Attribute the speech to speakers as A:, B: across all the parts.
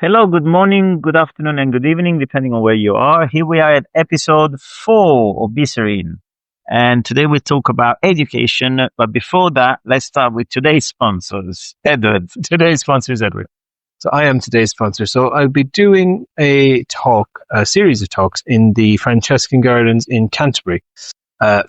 A: Hello, good morning, good afternoon, and good evening, depending on where you are. Here we are at episode 4 of Bicerin. And today we talk about education. But before that, let's start with today's sponsors. Edward, today's sponsor is Edward.
B: So I am today's sponsor. So I'll be doing a series of talks in the Franciscan Gardens in Canterbury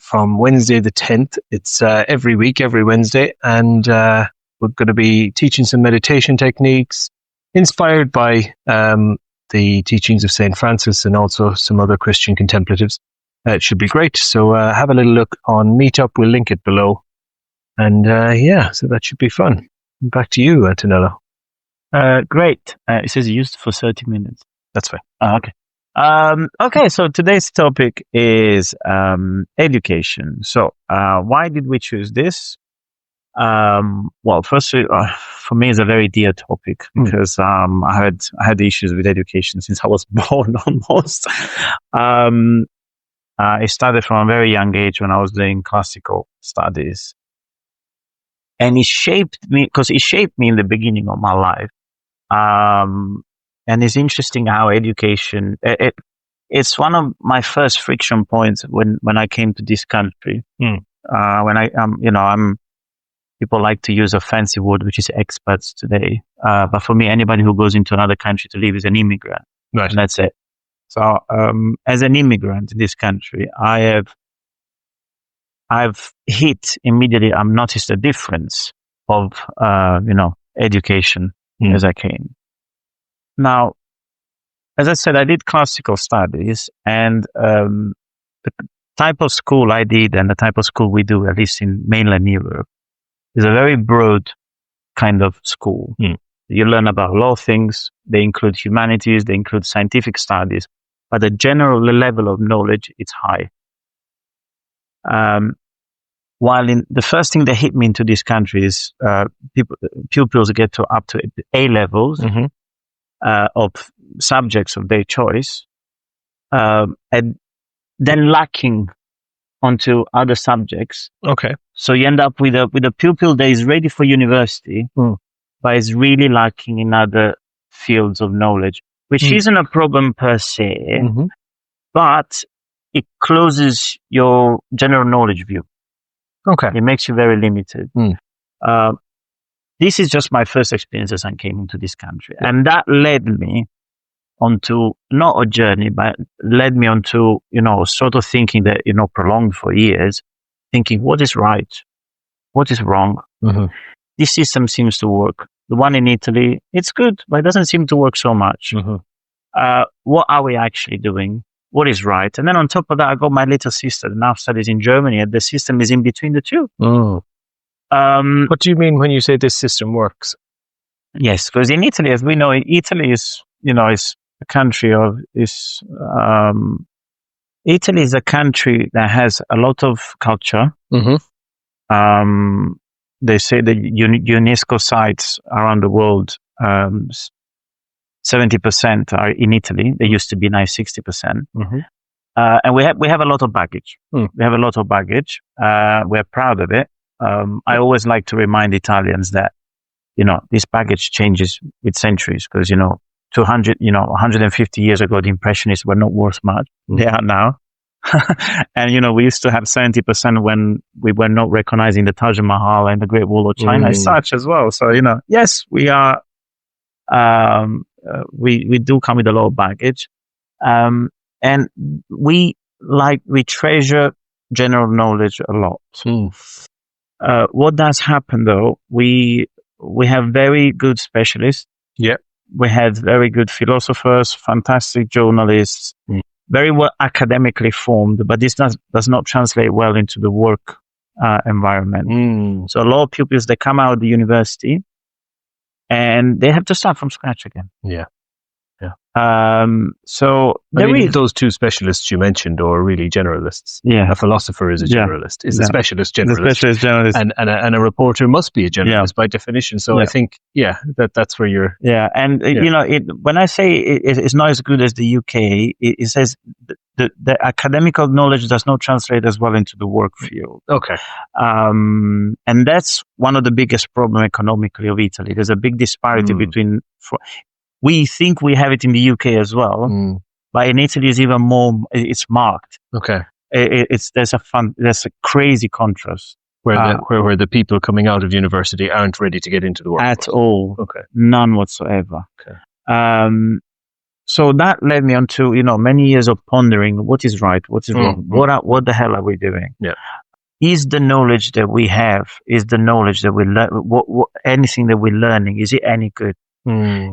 B: from Wednesday the 10th. It's every week, every Wednesday. And we're going to be teaching some meditation techniques inspired by the teachings of St. Francis and also some other Christian contemplatives. It should be great. So have a little look on Meetup. We'll link it below. And so that should be fun. Back to you, Tonello.
A: Great. It says used for 30 minutes.
B: That's fine.
A: Okay. Okay, so today's topic is education. So why did we choose this? Well, firstly, for me, it's a very dear topic because I had issues with education since I was born almost. I started from a very young age when I was doing classical studies. And it shaped me in the beginning of my life. And it's interesting how education, it's one of my first friction points when I came to this country. People like to use a fancy word, which is expats today. But for me, anybody who goes into another country to live is an immigrant.
B: Right.
A: And that's it. So, as an immigrant in this country, I've hit immediately, I've noticed a difference of, education as I came. Now, as I said, I did classical studies, and the type of school I did and the type of school we do, at least in mainland Europe, is a very broad kind of school. You learn about a lot of things. They include humanities, they include scientific studies, but the general level of knowledge, it's high. While in the first thing that hit me into this country is pupils get to up to A levels of subjects of their choice, and then lacking onto other subjects.
B: Okay.
A: So you end up with a pupil that is ready for university, but is really lacking in other fields of knowledge, which isn't a problem per se, but it closes your general knowledge view.
B: Okay.
A: It makes you very limited. This is just my first experience as I came into this country. And that led me onto, not a journey, but led me onto, sort of thinking that, prolonged for years, thinking what is right? What is wrong? This system seems to work. The one in Italy, it's good, but it doesn't seem to work so much. What are we actually doing? What is right? And then on top of that, I got my little sister that now studies in Germany, and the system is in between the two.
B: What do you mean when you say this system works?
A: Yes, because in Italy, as we know, Italy is, is a country of Italy is a country that has a lot of culture. They say that UNESCO sites around the world, 70% are in Italy. They used to be now 60%. And we have a lot of baggage. We have a lot of baggage. We're proud of it. I always like to remind Italians that, this baggage changes with centuries because, 150 years ago, the Impressionists were not worth much. They are now. And, we used to have 70% when we were not recognizing the Taj Mahal and the Great Wall of China as such as well. So, yes, we are, we do come with a lot of baggage. And we treasure general knowledge a lot. What does happen though? We have very good specialists.
B: Yeah.
A: We have very good philosophers, fantastic journalists, very well academically formed, but this does not translate well into the work environment. So a lot of pupils, they come out of the university and they have to start from scratch again.
B: Yeah.
A: So
B: those two specialists you mentioned are really generalists.
A: Yeah.
B: A philosopher is a generalist, is a specialist generalist.
A: The specialist generalist.
B: And a reporter must be a generalist by definition. So I think, that's where you're...
A: Yeah, and when I say it's not as good as the UK, it says the academic knowledge does not translate as well into the work field.
B: Okay.
A: And that's one of the biggest problems economically of Italy. There's a big disparity between... we think we have it in the UK as well, but in Italy is even more. It's marked.
B: Okay.
A: There's a crazy contrast
B: where the people coming out of university aren't ready to get into the workforce
A: at all.
B: Okay.
A: None whatsoever.
B: Okay.
A: So that led me on to, many years of pondering what is right, what is wrong, what the hell are we doing?
B: Yeah.
A: Is the knowledge that we have, is the knowledge that we learn, anything that we're learning, is it any good?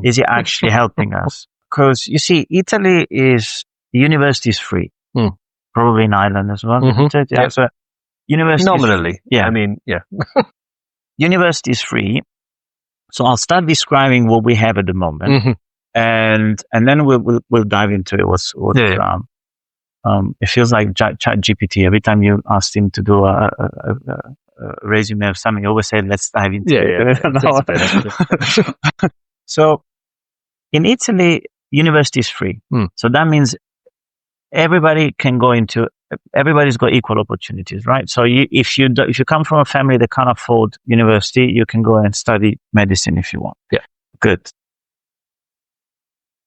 A: Is it actually helping us? Because you see, Italy university is free. Probably in Ireland as well.
B: Yeah.
A: So university
B: nominally.
A: Yeah.
B: I mean, yeah.
A: University is free. So I'll start describing what we have at the moment. And then we'll dive into it. It feels like Chat GPT. Every time you asked him to do a resume of something, you always say, let's dive into it. So in Italy, university is free. So that means everybody's got equal opportunities, right? So if you come from a family that can't afford university, you can go and study medicine if you want.
B: Yeah.
A: Good.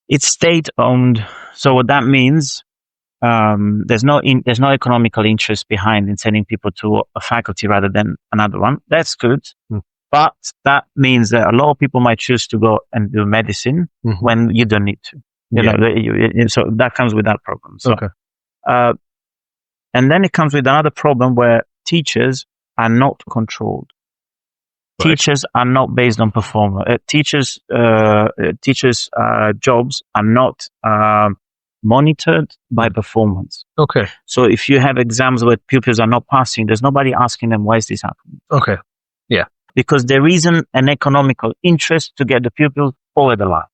A: It's state owned. So what that means, there's no economical interest behind in sending people to a faculty rather than another one. That's good. But that means that a lot of people might choose to go and do medicine when you don't need to. So that comes with that problem. So,
B: okay.
A: And then it comes with another problem where teachers are not controlled. Right. Teachers are not based on performance. Teachers' jobs are not monitored by performance.
B: Okay.
A: So if you have exams where pupils are not passing, there's nobody asking them why is this happening.
B: Okay. Yeah.
A: Because there isn't an economical interest to get the pupil over the line.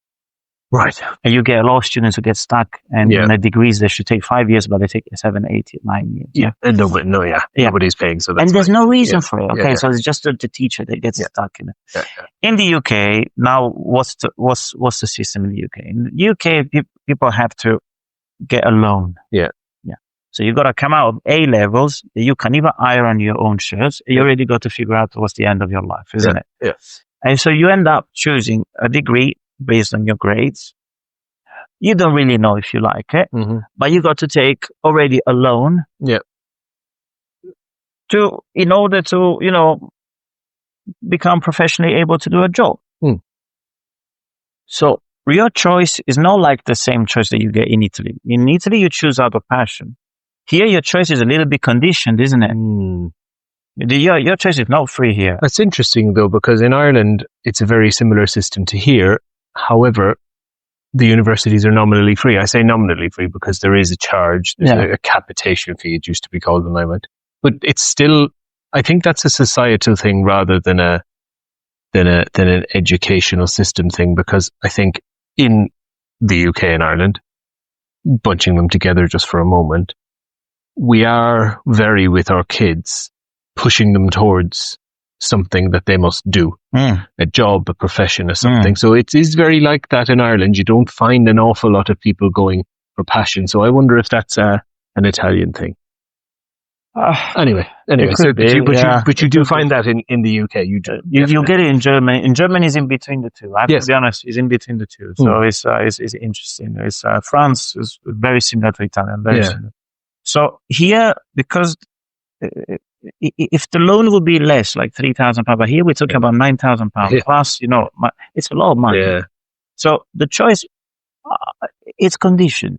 B: Right.
A: And you get a lot of students who get stuck and in their degrees they should take 5 years, but they take 7, 8, 9 years.
B: Yeah. And nobody's paying. So that's
A: and there's
B: fine.
A: no reason for it. Okay. So it's just the teacher that gets stuck in it.
B: Yeah.
A: In the UK, now what's the system in the UK? In the UK, people have to get a loan.
B: Yeah.
A: So you got to come out of A levels. You can even iron your own shirts. You already got to figure out what's the end of your life, isn't it?
B: Yes.
A: And so you end up choosing a degree based on your grades. You don't really know if you like it, but you got to take already a loan.
B: Yeah.
A: In order to, become professionally able to do a job. So your choice is not like the same choice that you get in Italy. In Italy, you choose out of passion. Here, your choice is a little bit conditioned, isn't it? Your choice is not free here.
B: That's interesting, though, because in Ireland, it's a very similar system to here. However, the universities are nominally free. I say nominally free because there is a charge. There's a capitation fee, it used to be called when I went. But it's still, I think that's a societal thing rather than an educational system thing, because I think in the UK and Ireland, bunching them together just for a moment, we are very with our kids, pushing them towards something that they must do, a job, a profession, or something. So it is very like that in Ireland. You don't find an awful lot of people going for passion. So I wonder if that's an Italian thing. Anyway. So, but you do find that in the UK. You
A: get it in Germany. In Germany, is in between the two. I have to be honest, it's in between the two. So it's interesting. It's France is very similar to Italian. Very similar. So here, because if the loan would be less, like £3,000, but here we're talking about £9,000 plus, it's a lot of money.
B: Yeah.
A: So the choice, it's conditioned.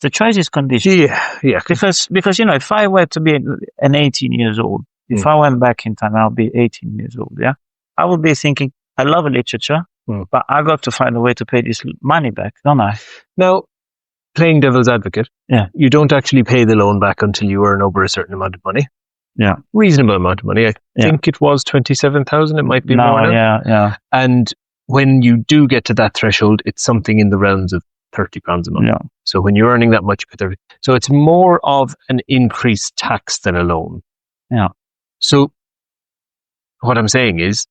A: The choice is conditioned.
B: Yeah.
A: Because if I were to be an 18 years old, if I went back in time, I'll be 18 years old. Yeah, I would be thinking, I love literature, but I got to find a way to pay this money back, don't I?
B: Now, playing devil's advocate, you don't actually pay the loan back until you earn over a certain amount of money.
A: Yeah,
B: reasonable amount of money. I think it was 27,000. It might be more now.
A: Yeah.
B: And when you do get to that threshold, it's something in the realms of £30 a month.
A: Yeah.
B: So when you're earning that much, you pay 30. So it's more of an increased tax than a loan.
A: Yeah.
B: So what I'm saying is,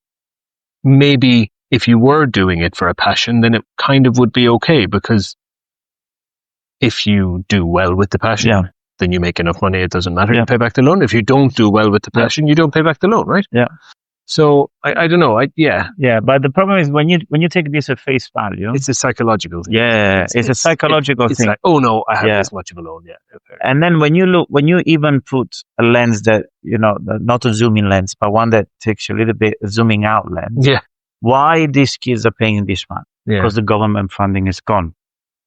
B: maybe if you were doing it for a passion, then it kind of would be okay, because if you do well with the passion, then you make enough money. It doesn't matter. You pay back the loan. If you don't do well with the passion, you don't pay back the loan, right?
A: Yeah.
B: So I don't know.
A: Yeah, but the problem is when you take this at face value,
B: it's a psychological thing.
A: Yeah, it's a psychological thing.
B: It's like, oh no, I have this much of a loan. Yeah.
A: And then when you even put a lens that, not a zoom-in lens, but one that takes you a little bit zooming out lens.
B: Yeah.
A: Why these kids are paying this much?
B: Yeah.
A: Because the government funding is gone.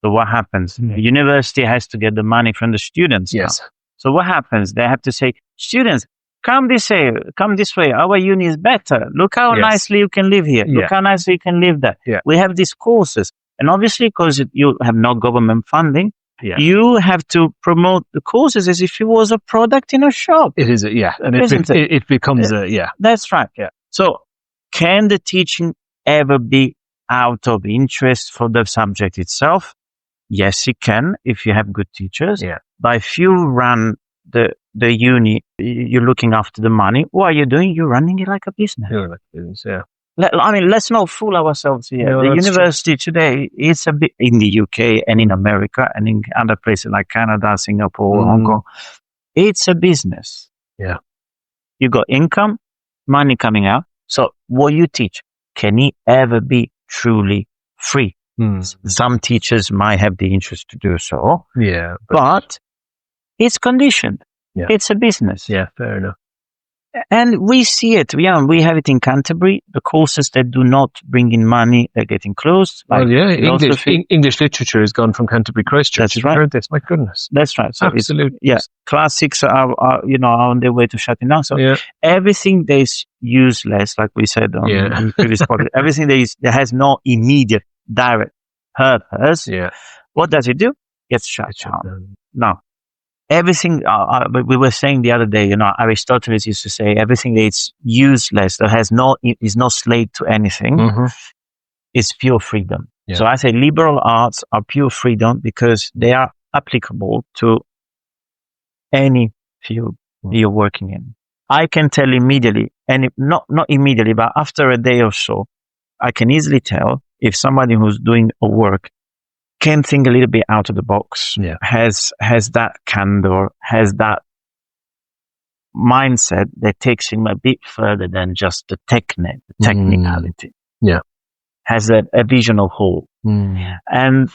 A: So what happens? The university has to get the money from the students.
B: Yes.
A: Now. So what happens? They have to say, students, come this way. Our uni is better. Look how nicely you can live here.
B: Yeah.
A: Look how nicely you can live there.
B: Yeah.
A: We have these courses. And obviously, because you have no government funding,
B: you
A: have to promote the courses as if it was a product in a shop.
B: It is, and it becomes
A: That's right.
B: Yeah.
A: So can the teaching ever be out of interest for the subject itself? Yes, it can if you have good teachers.
B: Yeah.
A: But if you run the uni, you're looking after the money. What are you doing? You're running it like a business.
B: Yeah.
A: Let's not fool ourselves here.
B: No,
A: the university today is a bit in the UK and in America and in other places like Canada, Singapore, Hong Kong. It's a business.
B: Yeah.
A: You got income, money coming out. So what you teach, can it ever be truly free? Some teachers might have the interest to do so.
B: Yeah.
A: But it's conditioned.
B: Yeah.
A: It's a business.
B: Yeah, fair enough.
A: And we see it. We have it in Canterbury. The courses that do not bring in money are getting closed.
B: Like English literature has gone from Canterbury Christchurch.
A: That's right.
B: I've heard this. My goodness.
A: That's right. So
B: absolutely.
A: Classics are on their way to shutting down. So everything that is useless, like we said on the previous podcast, everything that has no immediate direct purpose.
B: Yeah.
A: What does it do? Gets shut down. Now, everything, we were saying the other day, Aristotle used to say everything that's useless, that is not slave to anything, is pure freedom.
B: Yeah.
A: So I say liberal arts are pure freedom because they are applicable to any field you're working in. I can tell immediately, and not immediately, but after a day or so, I can easily tell if somebody who's doing a work can think a little bit out of the box, has that candor, has that mindset that takes him a bit further than just the technicality.
B: Yeah.
A: Has a vision of whole. And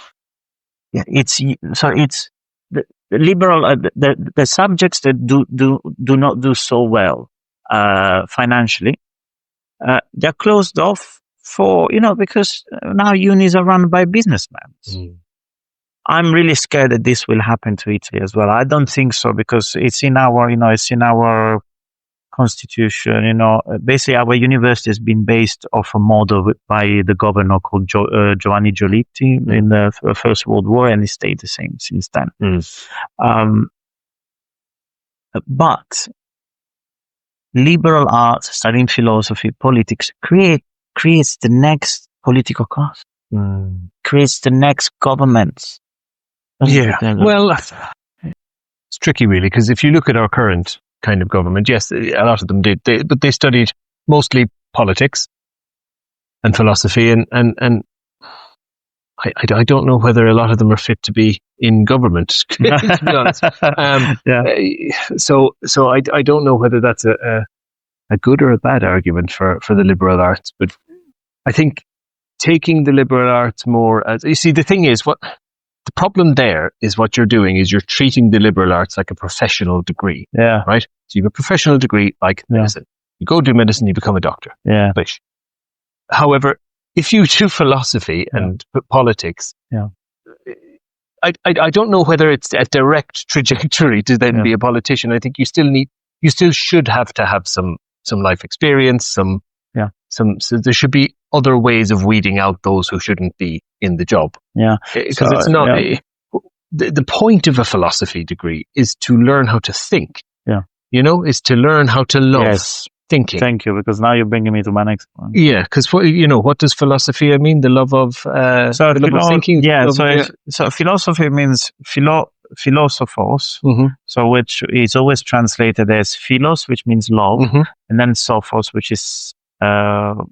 A: it's the liberal, the subjects that do not do so well, financially, they're closed off for, because now unis are run by businessmen. I'm really scared that this will happen to Italy as well. I don't think so because it's in our constitution. Basically our university has been based off a model by the governor called Giovanni Giolitti in the First World War, and it stayed the same since then. But liberal arts, studying philosophy, politics, creates the next political class, creates the next governments.
B: Well, it's tricky really, because if you look at our current kind of government, yes, a lot of them did, but they studied mostly politics and philosophy, and I don't know whether a lot of them are fit to be in government, to be honest. So I don't know whether that's a good or a bad argument for the liberal arts, but I think taking the liberal arts more as, you see, the thing is, what the problem there is, what you're doing is you're treating the liberal arts like a professional degree.
A: Yeah.
B: Right? So you have a professional degree like medicine. You go do medicine, you become a doctor.
A: Yeah.
B: But, however, if you do philosophy and politics, I don't know whether it's a direct trajectory to then be a politician. I think you still should have to have some life experience, so there should be other ways of weeding out those who shouldn't be in the job. Yeah. Because it's not, the point of a philosophy degree is to learn how to think. Yeah. Is to learn how to love thinking.
A: Thank you, because now you're bringing me to my next one.
B: Yeah, because what does philosophy mean? The love of thinking.
A: Yeah, so philosophy means philosophos, so which is always translated as philos, which means love, and then sophos, which is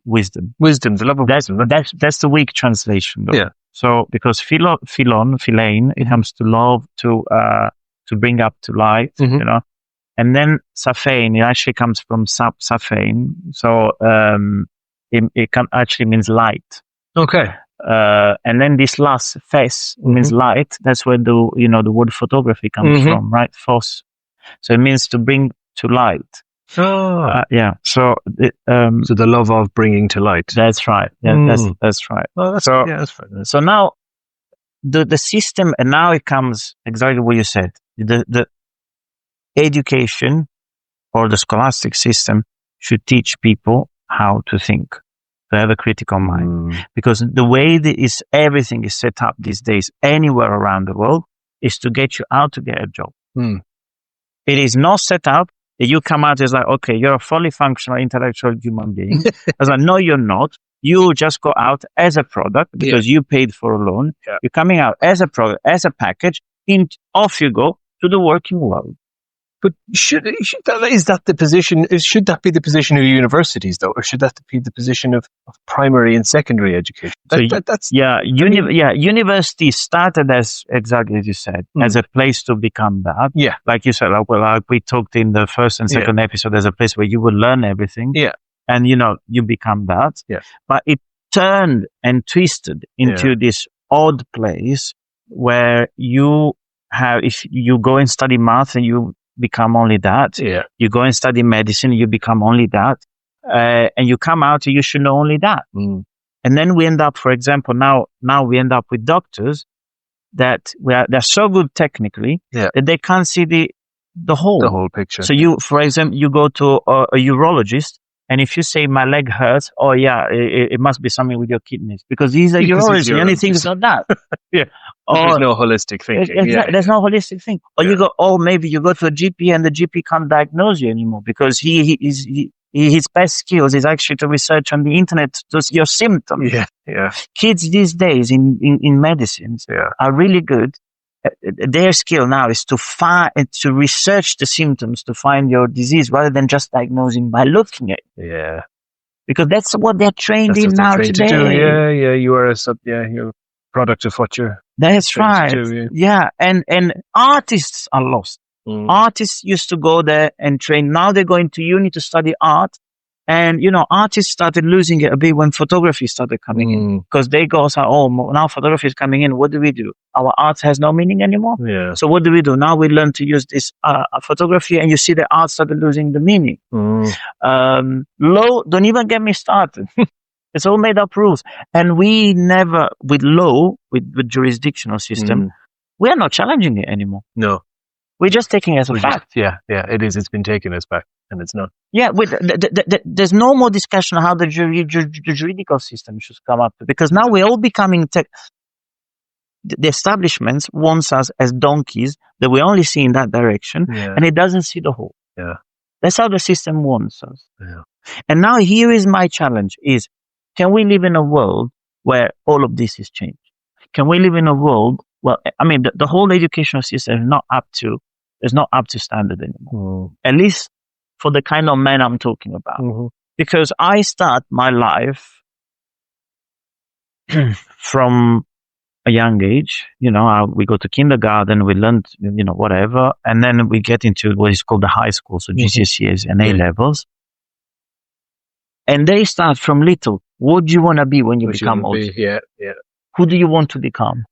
A: wisdom.
B: Wisdom, the love of wisdom.
A: That's the weak translation, though.
B: Yeah.
A: So because philein, it comes to love, to bring up to light, And then saphein, it actually comes from saphein. So actually means light.
B: Okay.
A: And then this last phase means light. That's where the word photography comes from, right? Phos. So it means to bring to light.
B: Oh.
A: Yeah. So
B: so the love of bringing to light.
A: That's right. Yeah, that's right.
B: Oh, that's fine.
A: So now the system, and now it comes exactly what you said. The education or the scholastic system should teach people how to think, to have a critical mind, because the way everything is set up these days, anywhere around the world, is to get you out to get a job. It is not set up that you come out as like, okay, you're a fully functional intellectual human being. I was like, no, you're not. You just go out as a product because you paid for a loan. Yeah. You're coming out as a product, as a package, off you go to the working world.
B: But should that be the position of universities, though, or should that be the position of primary and secondary education?
A: Universities started as, exactly as you said, as a place to become that.
B: Yeah.
A: Like you said, like we talked in the first and second episode, there's a place where you will learn everything.
B: Yeah.
A: And, you become that.
B: Yeah.
A: But it turned and twisted into this odd place where if you go and study math and you become only that.
B: Yeah.
A: You go and study medicine, you become only that. And you come out and you should know only that. And then we end up, for example, now we end up with doctors that they're so good technically that they can't see the whole
B: picture.
A: So for example, you go to a urologist, and if you say my leg hurts, it must be something with your kidneys, because he's a urologist. The only thing is not that.
B: Yeah. There's no holistic thinking.
A: There's no holistic thing. Or you go, maybe you go to a GP and the GP can't diagnose you anymore because his best skills is actually to research on the internet just your symptoms.
B: Yeah.
A: Kids these days in medicines are really good. Their skill now is to research the symptoms to find your disease rather than just diagnosing by looking at it.
B: Yeah.
A: Because that's what they're trained in now today.
B: Yeah. You are you're a product of what you're.
A: That's right. And artists are lost. Artists used to go there and train. Now they're going to uni to study art. And, artists started losing it a bit when photography started coming in, because they go, now photography is coming in. What do we do? Our art has no meaning anymore.
B: Yeah.
A: So what do we do? Now we learn to use this photography, and you see the art started losing the meaning. Law, don't even get me started. It's all made up rules. And we never, with law, with the jurisdictional system, we are not challenging it anymore.
B: No.
A: We're just taking it as a fact.
B: It is. It's been taken as fact, and it's not.
A: Yeah, there's no more discussion on how the juridical system should come up, because now we're all becoming the establishments wants us as donkeys that we only see in that direction, and it doesn't see the whole.
B: Yeah,
A: that's how the system wants us.
B: Yeah.
A: And now here is my challenge: can we live in a world where all of this is changed? Can we live in a world? Well, I mean, the whole educational system is not up to standard anymore. At least for the kind of man I'm talking about. Because I start my life from a young age. We go to kindergarten, we learn, whatever, and then we get into what is called the high school, so GCSEs and A levels. And they start from little. What do you want to be when you become old?
B: Yeah.
A: Who do you want to become?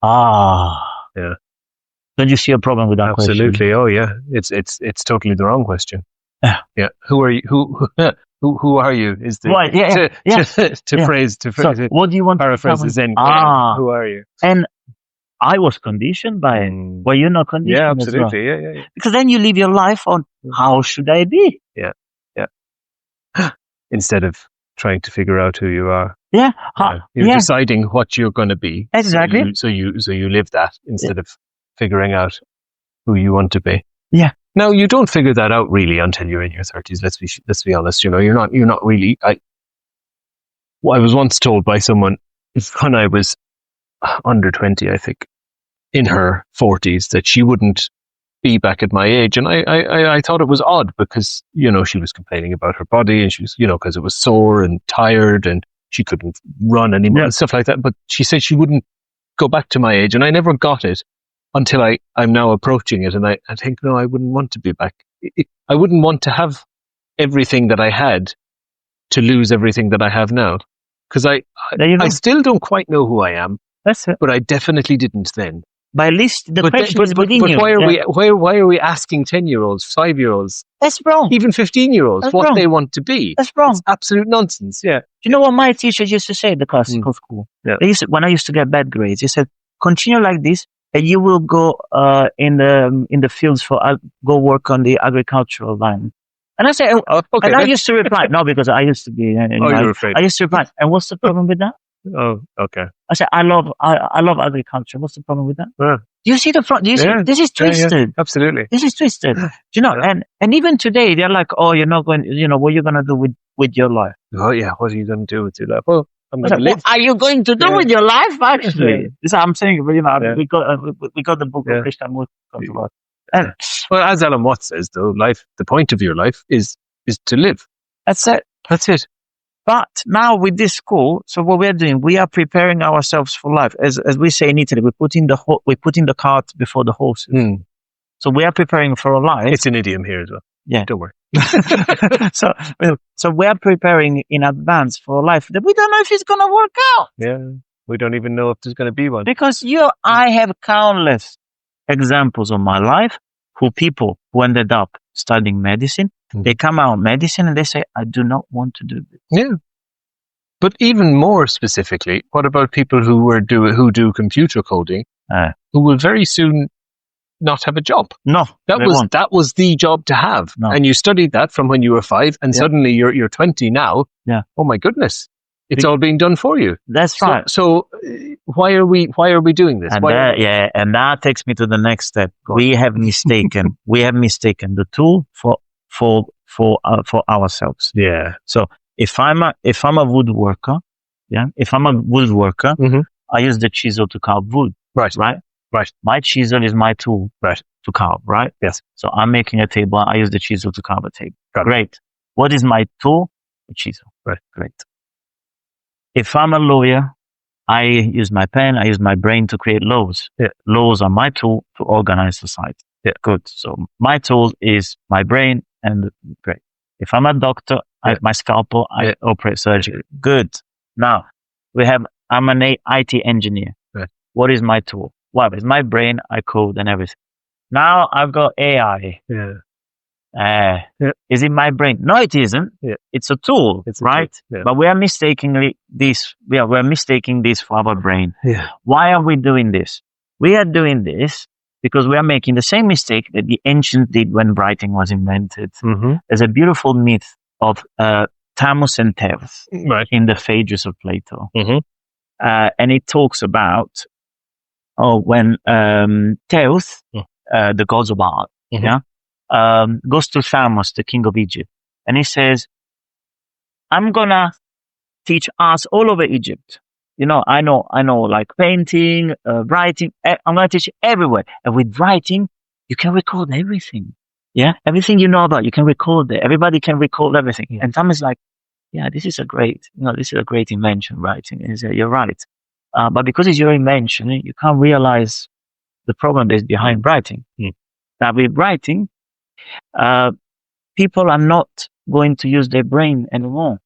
B: Yeah.
A: Don't you see a problem with that question?
B: Absolutely. Oh, yeah. It's totally the wrong question. Yeah. Who are you? Who are you? Is the
A: right?
B: To phrase.
A: So, what do you want?
B: Paraphrase
A: to
B: is in. Who are you?
A: And I was conditioned by it. Were you not conditioned?
B: Yeah, absolutely.
A: As
B: well? Yeah.
A: Because then you live your life on how should I be?
B: Yeah. Instead of trying to figure out who you are. You're deciding what you're going to be.
A: Exactly.
B: So you live that instead of figuring out who you want to be.
A: Yeah.
B: Now you don't figure that out really until you're in your 30s. Let's be honest. You're not really. I was once told by someone when I was under 20, I think, in her 40s, that she wouldn't be back at my age, and I thought it was odd because she was complaining about her body, and she was because it was sore and tired and she couldn't run anymore and stuff like that. But she said she wouldn't go back to my age, and I never got it until I'm now approaching it, and I think no, I wouldn't want to be back I wouldn't want to have everything that I had to lose everything that I have now. Because I still don't quite know who I am.
A: That's it.
B: But I definitely didn't then.
A: But at least the question is within you.
B: Why are we asking 10-year-olds, 5-year-olds?
A: That's wrong.
B: Even 15-year-olds, what they want to be?
A: That's wrong.
B: It's absolute nonsense. Yeah.
A: Do you know what my teachers used to say at the classical school?
B: Yeah.
A: When I used to get bad grades, he said, continue like this, and you will go in the fields go work on the agricultural line. And I said, okay. And I used to reply, no, because I used to be.
B: You're afraid.
A: I used to reply, and what's the problem with that?
B: Oh, okay.
A: I said, I love agriculture. What's the problem with that?
B: Yeah.
A: Do you see the front? Do you see? This is twisted.
B: Yeah, absolutely.
A: This is twisted. Do you know? Yeah. And even today, they're like, oh, you're not going. You know, what are you going to do with your life?
B: Oh yeah, what are you going to do with your life? Well, I'm going to live.
A: What are you going to do with your life? Actually, this I'm saying. You know, we got the book of Christian Muslim.
B: Well, as Alan Watts says, though, the point of your life is to live.
A: That's it.
B: That's it.
A: But now with this school, so what we're doing, we are preparing ourselves for life. As we say in Italy, we're putting the cart before the horses. So we are preparing for a life.
B: It's an idiom here as well.
A: Yeah,
B: don't worry.
A: so we are preparing in advance for a life that we don't know if it's going to work out.
B: Yeah, we don't even know if there's going to be one.
A: Because I have countless examples of my life people who ended up studying medicine. They come out of medicine and they say, I do not want to do this.
B: Yeah. But even more specifically, what about people who do computer coding, who will very soon not have a job?
A: No,
B: that was the job to have. No. And you studied that from when you were 5 and suddenly you're 20 now.
A: Yeah.
B: Oh my goodness. It's all being done for you.
A: That's right.
B: So why are we doing this?
A: And and that takes me to the next step. We have mistaken the tool for ourselves.
B: Yeah.
A: So if I'm a woodworker, I use the chisel to carve wood.
B: Right.
A: My chisel is my tool.
B: Right.
A: To carve. Right.
B: Yes.
A: So I'm making a table. I use the chisel to carve a table. Great. What is my tool? The chisel.
B: Right.
A: Great. If I'm a lawyer, I use my pen, I use my brain to create laws.
B: Yeah.
A: Laws are my tool to organize society. Yeah. Good. So my tool is my brain and great. If I'm a doctor, I have my scalpel, I operate surgery. Good. Now, I'm an IT engineer.
B: Right.
A: What is my tool? Well, it's my brain, I code and everything. Now I've got AI.
B: Yeah.
A: Is it my brain? No, it isn't.
B: Yeah.
A: It's a tool, right?
B: Yeah.
A: But we are mistaking this for our brain.
B: Yeah.
A: Why are we doing this? We are doing this because we are making the same mistake that the ancients did when writing was invented.
B: Mm-hmm.
A: There's a beautiful myth of Thamus and Theus in the Phaedrus of Plato.
B: Mm-hmm.
A: And it talks about when Theus, the gods of art, goes to Thamus, the king of Egypt, and he says, I'm gonna teach arts all over Egypt. You know, I know like painting, writing, I'm gonna teach everywhere. And with writing, you can record everything. Yeah. Everything you know about, you can record it. Everybody can record everything. Yeah. And Thamus is like, yeah, this is a great invention, writing. And he said, you're right. But because it's your invention, you can't realize the problem that's behind writing. Now with writing, people are not going to use their brain anymore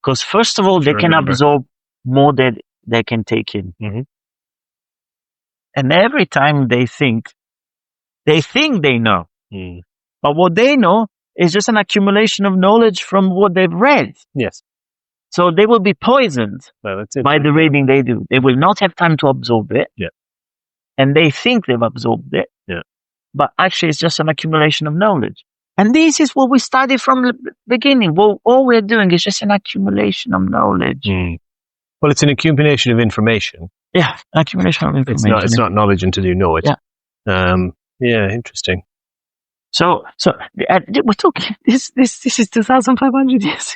A: because first of all they can absorb more than they can take in, and every time they think they know, but what they know is just an accumulation of knowledge from what they've read.
B: Yes.
A: So they will be poisoned by the reading they do. They will not have time to absorb it, and they think they've absorbed it, but actually it's just an accumulation of knowledge. And this is what we studied from the beginning. Well, all we're doing is just an accumulation of knowledge.
B: Well, it's an accumulation of information.
A: Yeah, an accumulation of information.
B: It's not knowledge until you know it. Yeah. Interesting.
A: So we're talking. This is 2,500 years,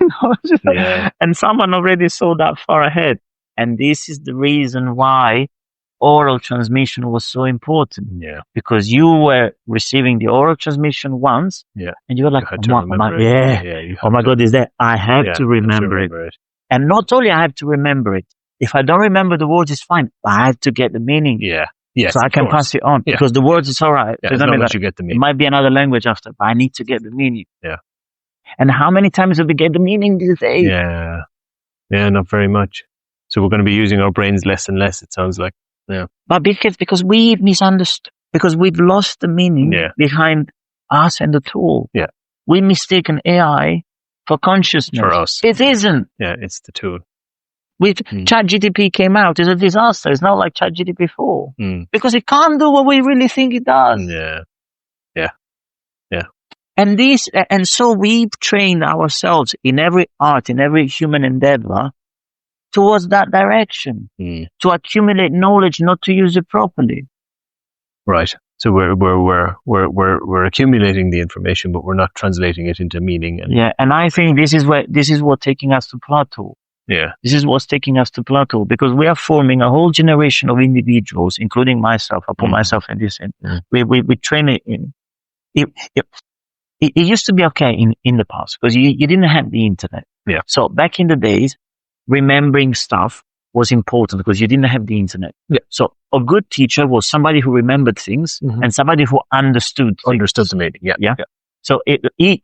A: and someone already saw that far ahead. And this is the reason why oral transmission was so important.
B: Yeah.
A: Because you were receiving the oral transmission once.
B: Yeah.
A: And you were like, oh my God, is that? I have to remember it. And not only I have to remember it. If I don't remember the words, it's fine. But I have to get the meaning.
B: Yeah. Yes,
A: so I can pass it on because the words is all right.
B: Yeah, as long as you get the
A: It
B: meaning.
A: might be another language after, but I need to get the meaning.
B: Yeah.
A: And how many times have we get the meaning these days?
B: Yeah. Yeah, not very much. So we're going to be using our brains less and less, it sounds like. Yeah.
A: But because we've misunderstood, because we've lost the meaning behind us and the tool.
B: Yeah.
A: We've mistaken AI for consciousness.
B: For us.
A: It isn't.
B: Yeah, it's the tool.
A: With ChatGPT came out, it's a disaster. It's not like ChatGPT 4. Because it can't do what we really think it does.
B: Yeah.
A: And so we've trained ourselves in every art, in every human endeavor towards that direction, to accumulate knowledge, not to use it properly.
B: Right. So we're accumulating the information, but we're not translating it into meaning.
A: And I think this is what's taking us to plateau.
B: Yeah.
A: This is what's taking us to plateau because we are forming a whole generation of individuals, including myself. I put myself in this. We train it in. It used to be okay in the past because you didn't have the internet.
B: Yeah.
A: So back in the days, remembering stuff was important because you didn't have the internet.
B: Yeah.
A: So a good teacher was somebody who remembered things and somebody who understood things.
B: Understood the meaning. Yeah.
A: So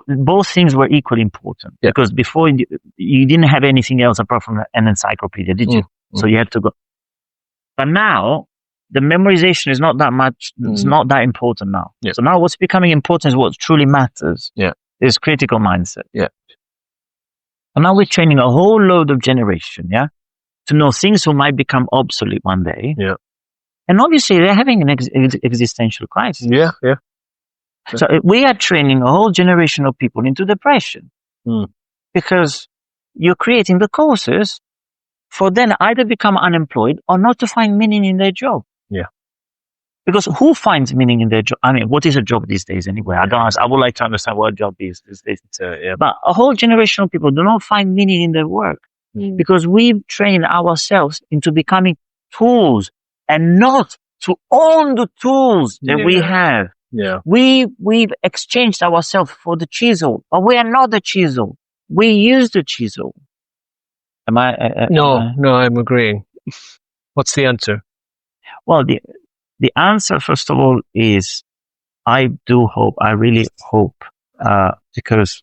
A: both things were equally important because before you didn't have anything else apart from an encyclopedia, did you? So you had to go. But now the memorization is not that much. It's not that important now.
B: Yeah.
A: So now what's becoming important is what truly matters.
B: Yeah.
A: Is critical mindset.
B: Yeah.
A: And now we're training a whole load of generation, to know things who might become obsolete one day.
B: Yeah.
A: And obviously they're having an existential crisis.
B: Yeah.
A: So we are training a whole generation of people into depression because you're creating the causes for them either become unemployed or not to find meaning in their job.
B: Yeah.
A: Because who finds meaning in their job? I mean, what is a job these days anyway? I would like to understand what a job is these days. But a whole generation of people do not find meaning in their work because we've trained ourselves into becoming tools and not to own the tools that we have.
B: Yeah.
A: We've exchanged ourselves for the chisel, but we are not the chisel. We use the chisel. Am I?
B: No, I'm agreeing. What's the answer?
A: Well, the answer, first of all, is I really hope, because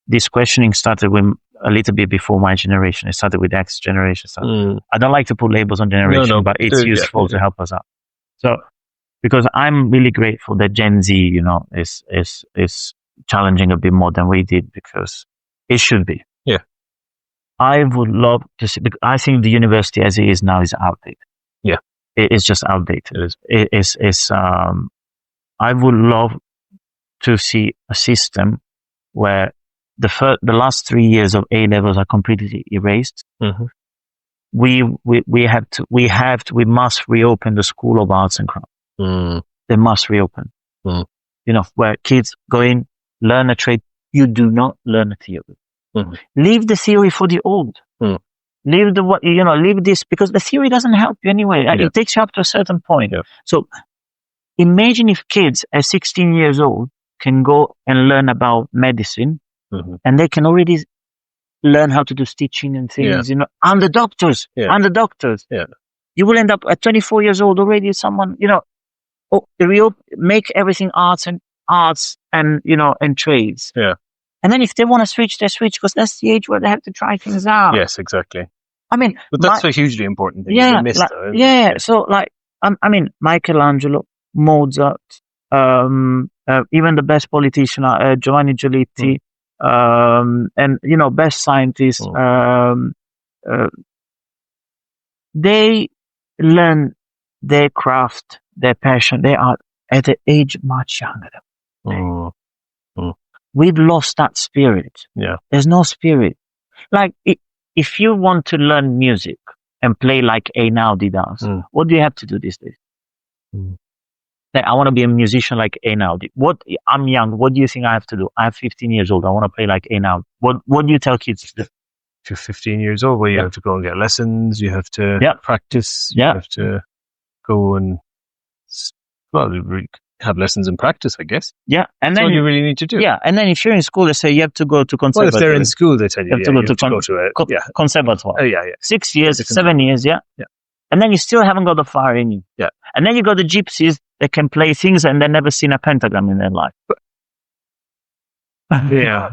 A: this questioning started with a little bit before my generation. It started with X generation. So I don't like to put labels on generation, but it's useful to help us out. So, because I'm really grateful that Gen Z, is challenging a bit more than we did because it should be.
B: Yeah.
A: I would love to see, I think the university as it is now is outdated.
B: Yeah.
A: It is just outdated. I would love to see a system where the last 3 years of A levels are completely erased. We must reopen the School of Arts and Crafts. They must reopen. Where kids go in, learn a trade. You do not learn a theory. Leave the theory for the old. Leave this because the theory doesn't help you anyway. It takes you up to a certain point. Yeah. So imagine if kids at 16 years old can go and learn about medicine and they can already learn how to do stitching and things, and the doctors, you will end up at 24 years old already someone, make everything arts and trades.
B: Yeah.
A: And then if they want to switch, they switch because that's the age where they have to try things out.
B: Yes, exactly.
A: I mean,
B: but that's a hugely important thing.
A: So Michelangelo, Mozart, even the best politician, Giovanni Giolitti, and best scientists, they learn their craft, their passion, their art at an age much younger than We've lost that spirit.
B: Yeah.
A: There's no spirit. Like, if you want to learn music and play like Einaudi does, what do you have to do these days? Like, I want to be a musician like Einaudi. I'm young. What do you think I have to do? I'm 15 years old. I want to play like Einaudi. What do you tell kids to do?
B: If you're 15 years old, well, you have to go and get lessons. You have to practice. You have to go and, have lessons and practice, I guess.
A: Yeah, and
B: that's
A: then
B: what you really need to do.
A: Yeah, and then if you're in school, they say you have to go to conservatoire.
B: Well, if they're in school, they tell you,
A: you have to go to conservatoire.
B: Oh, yeah.
A: 6 years, 7 years, And then you still haven't got the fire in you.
B: Yeah.
A: And then you got the gypsies that can play things and they've never seen a pentagram in their life.
B: Yeah.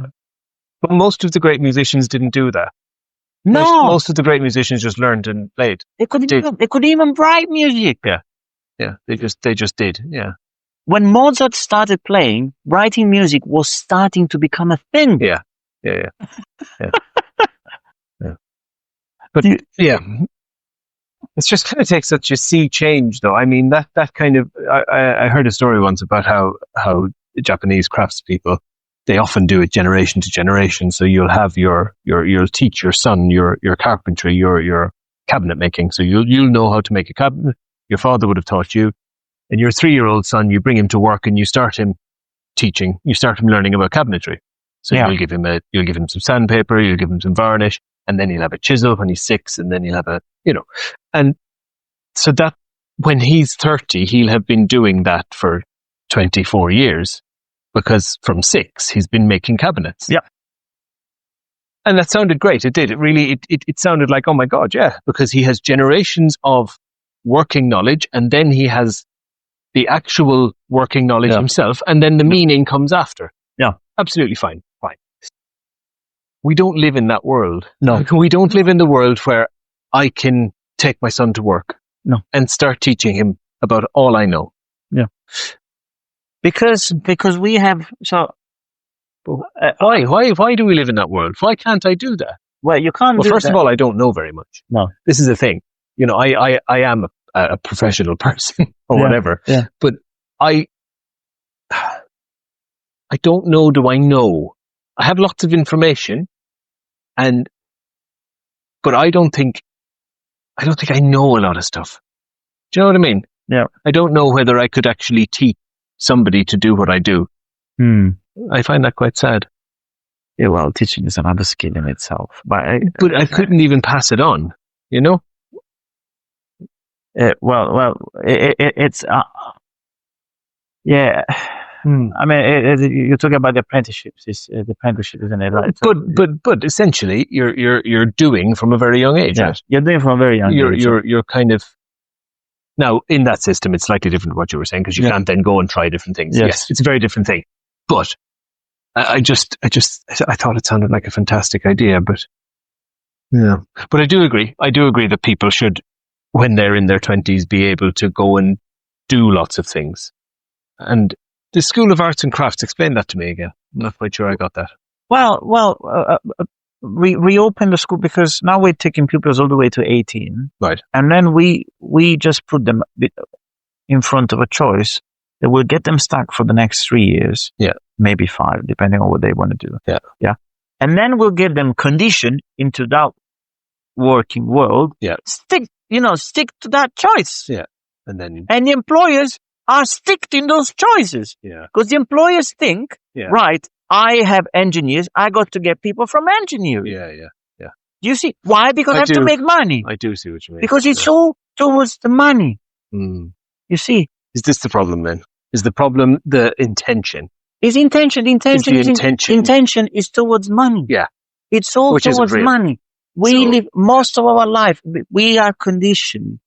B: But most of the great musicians didn't do that.
A: No.
B: Most of the great musicians just learned and played.
A: They couldn't even write music.
B: Yeah. They just did. Yeah.
A: When Mozart started playing, writing music was starting to become a thing.
B: Yeah. But it's just going to take such a sea change, though. I mean, that kind of, I heard a story once about how Japanese craftspeople, they often do it generation to generation. So you'll have you'll teach your son your carpentry, your cabinet making. So you'll know how to make a cabinet. Your father would have taught you. And your 3-year-old son, you bring him to work and you start him teaching. You start him learning about cabinetry. So you'll give him some sandpaper, you'll give him some varnish, and then he'll have a chisel when he's 6, and then he'll have and so that when he's 30, he'll have been doing that for 24 years, because from 6 he's been making cabinets.
A: Yeah.
B: And that sounded great. It did. It really, it sounded like, oh my God, yeah, because he has generations of working knowledge, and then he has the actual working knowledge himself, and then the meaning comes after.
A: Yeah.
B: Absolutely fine. We don't live in that world.
A: No.
B: We don't live in the world where I can take my son to work and start teaching him about all I know.
A: Yeah. Because we have,
B: why do we live in that world? Why can't I do that?
A: Well, you can't.
B: Well, first of all, I don't know very much.
A: No.
B: This is the thing. I am a professional person or whatever.
A: Yeah.
B: But I don't know. Do I know? I have lots of information, but I don't think I know a lot of stuff. Do you know what I mean?
A: Yeah.
B: I don't know whether I could actually teach somebody to do what I do. I find that quite sad.
A: Yeah, well, teaching is another skill in itself. But
B: I couldn't even pass it on,
A: it's yeah. I mean, you're talking about the apprenticeships. It's the apprenticeship, isn't it? Right?
B: But essentially, you're doing from a very young age.
A: Yeah, you're doing from a very young age.
B: You're kind of, now in that system, it's slightly different to what you were saying, because you can't then go and try different things. Yes, it's a very different thing. But I thought it sounded like a fantastic idea. But yeah, but I do agree that people should, when they're in their 20s, be able to go and do lots of things. And the School of Arts and Crafts, explain that to me again. I'm not quite sure I got that.
A: Well, we reopened the school because now we're taking pupils all the way to 18.
B: Right.
A: And then we just put them in front of a choice that will get them stuck for the next 3 years.
B: Yeah.
A: Maybe 5, depending on what they want to do.
B: Yeah.
A: Yeah. And then we'll get them conditioned into that working world.
B: Yeah.
A: Stick to that choice.
B: Yeah. And
A: the employers are sticked in those choices.
B: Yeah.
A: Because the employers think, right, I have engineers, I got to get people from engineering.
B: Yeah.
A: You see? Why? Because I have to make money.
B: I do see what you mean.
A: Because it's all towards the money. You see?
B: Is this the problem then? Is the problem the intention?
A: Is intention. Intention is towards money.
B: Yeah.
A: It's all towards money. We live most of our life. We are conditioned.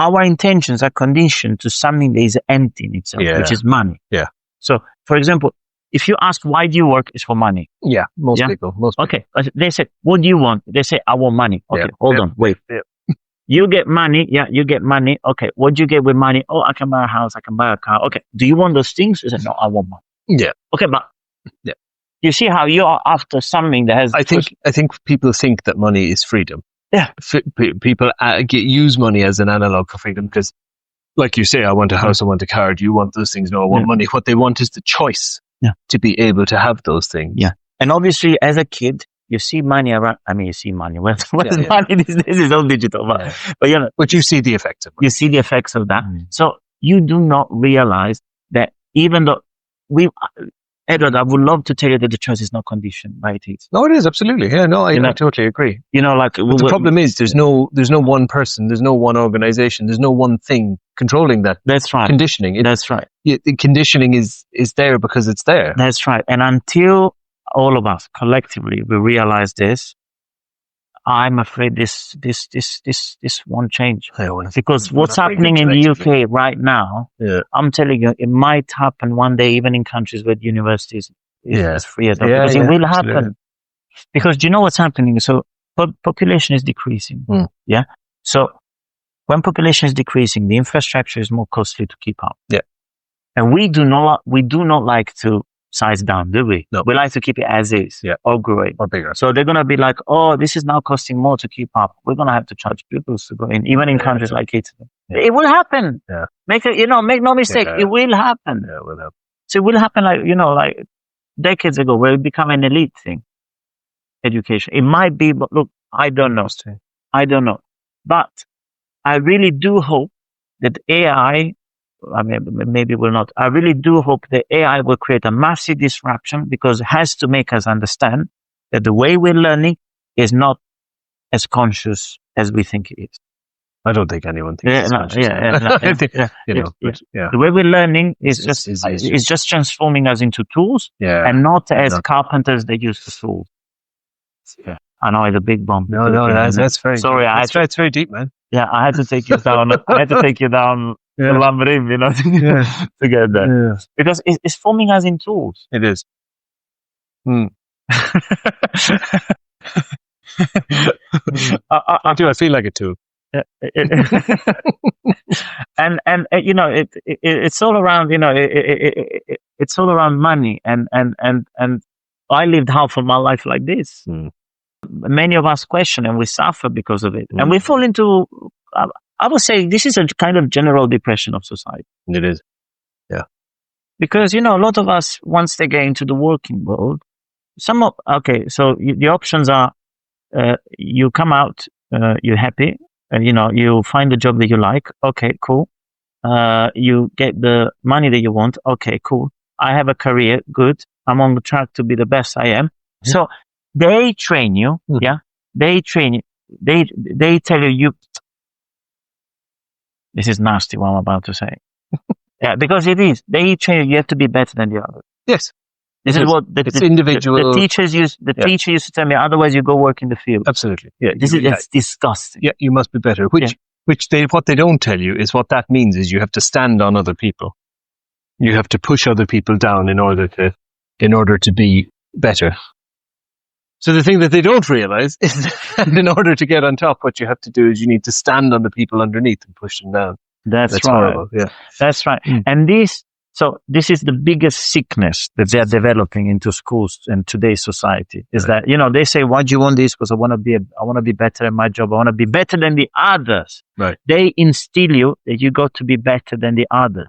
A: Our intentions are conditioned to something that is empty in itself, which is money.
B: Yeah.
A: So, for example, if you ask why do you work, it's for money.
B: Yeah. Most people.
A: Okay. They say, what do you want? They say, I want money. Okay. Hold on. Wait.
B: Yeah.
A: You get money. Yeah. You get money. Okay. What do you get with money? Oh, I can buy a house. I can buy a car. Okay. Do you want those things? They say, no, I want money.
B: Yeah.
A: Okay. But you see how you are after something that has.
B: I think people think that money is freedom.
A: Yeah.
B: People use money as an analog for freedom, because, like you say, I want a house, I want a car. Do you want those things? No, I want money. What they want is the choice to be able to have those things.
A: Yeah. And obviously, as a kid, you see money around. I mean, you see money. What is money? This is all digital. But
B: you see the effects of it.
A: You see the effects of that. So you do not realize that even though Edward, I would love to tell you that the choice is not conditioned by it.
B: No, it is, absolutely. Yeah, no, I totally agree. The problem is there's no one person, there's no one organization, there's no one thing controlling that.
A: That's right.
B: Conditioning.
A: That's right.
B: The conditioning is there because it's there.
A: That's right. And until all of us collectively we realize this, I'm afraid this won't change, because
B: we're
A: what's
B: not very
A: happening
B: good
A: in the
B: collectively.
A: UK right now,
B: Yeah.
A: I'm telling you, it might happen one day, even in countries where universities is free at all,
B: Yeah,
A: because
B: yeah,
A: it will
B: absolutely.
A: happen. Because do you know what's happening? So population is decreasing. Yeah. So when population is decreasing, the infrastructure is more costly to keep up.
B: Yeah.
A: And we do not like to size down, do we?
B: No.
A: We like to keep it as is, or growing,
B: or bigger.
A: So they're going to be like, oh, this is now costing more to keep up. We're going to have to charge pupils to go in, even in countries like Italy. Yeah. It will happen.
B: Yeah.
A: Make no mistake. It will happen.
B: Yeah, it will happen.
A: So it will happen, like decades ago, where it became an elite thing. Education. It might be, but look, I don't know. But I really do hope that AI, maybe will not. I really do hope that AI will create a massive disruption, because it has to make us understand that the way we're learning is not as conscious as we think it is.
B: I don't think anyone thinks it's conscious.
A: The way we're learning is just transforming us into tools, and not as carpenters that use the tools. Yeah, I know it's a big bomb.
B: No, that's very.
A: Sorry,
B: it's very deep, man.
A: Yeah, I had to take you down. I had to take you down the labyrinth, to get there. Yeah. Because it's forming us in tools.
B: It is. I do. I feel like a tool.
A: and it's all around. It's all around money, and I lived half of my life like this. Many of us question, and we suffer because of it, and we fall into. I would say this is a kind of general depression of society.
B: It is, yeah.
A: Because a lot of us, once they get into the working world, so the options are: you come out, you're happy, you find a job that you like. Okay, cool. You get the money that you want. Okay, cool. I have a career. Good. I'm on the track to be the best I am. Mm-hmm. So they train you. Mm-hmm. Yeah. They train you. They tell you, this is nasty what I'm about to say. Yeah, because it is. They train you. You have to be better than the others.
B: Yes.
A: This is what the
B: individual.
A: The teachers teacher used to tell me. Otherwise, you go work in the field.
B: Absolutely. Yeah.
A: It's disgusting.
B: Yeah, you must be better. What they don't tell you is what that means is you have to stand on other people. You have to push other people down in order to be better. So the thing that they don't realize is that in order to get on top, what you have to do is you need to stand on the people underneath and push them down. That's right. Horrible. Yeah,
A: that's right. And this is the biggest sickness that they're developing into schools and today's society is that, they say, why do you want this? Because I want to be better at my job. I want to be better than the others.
B: Right.
A: They instill you that you got to be better than the others.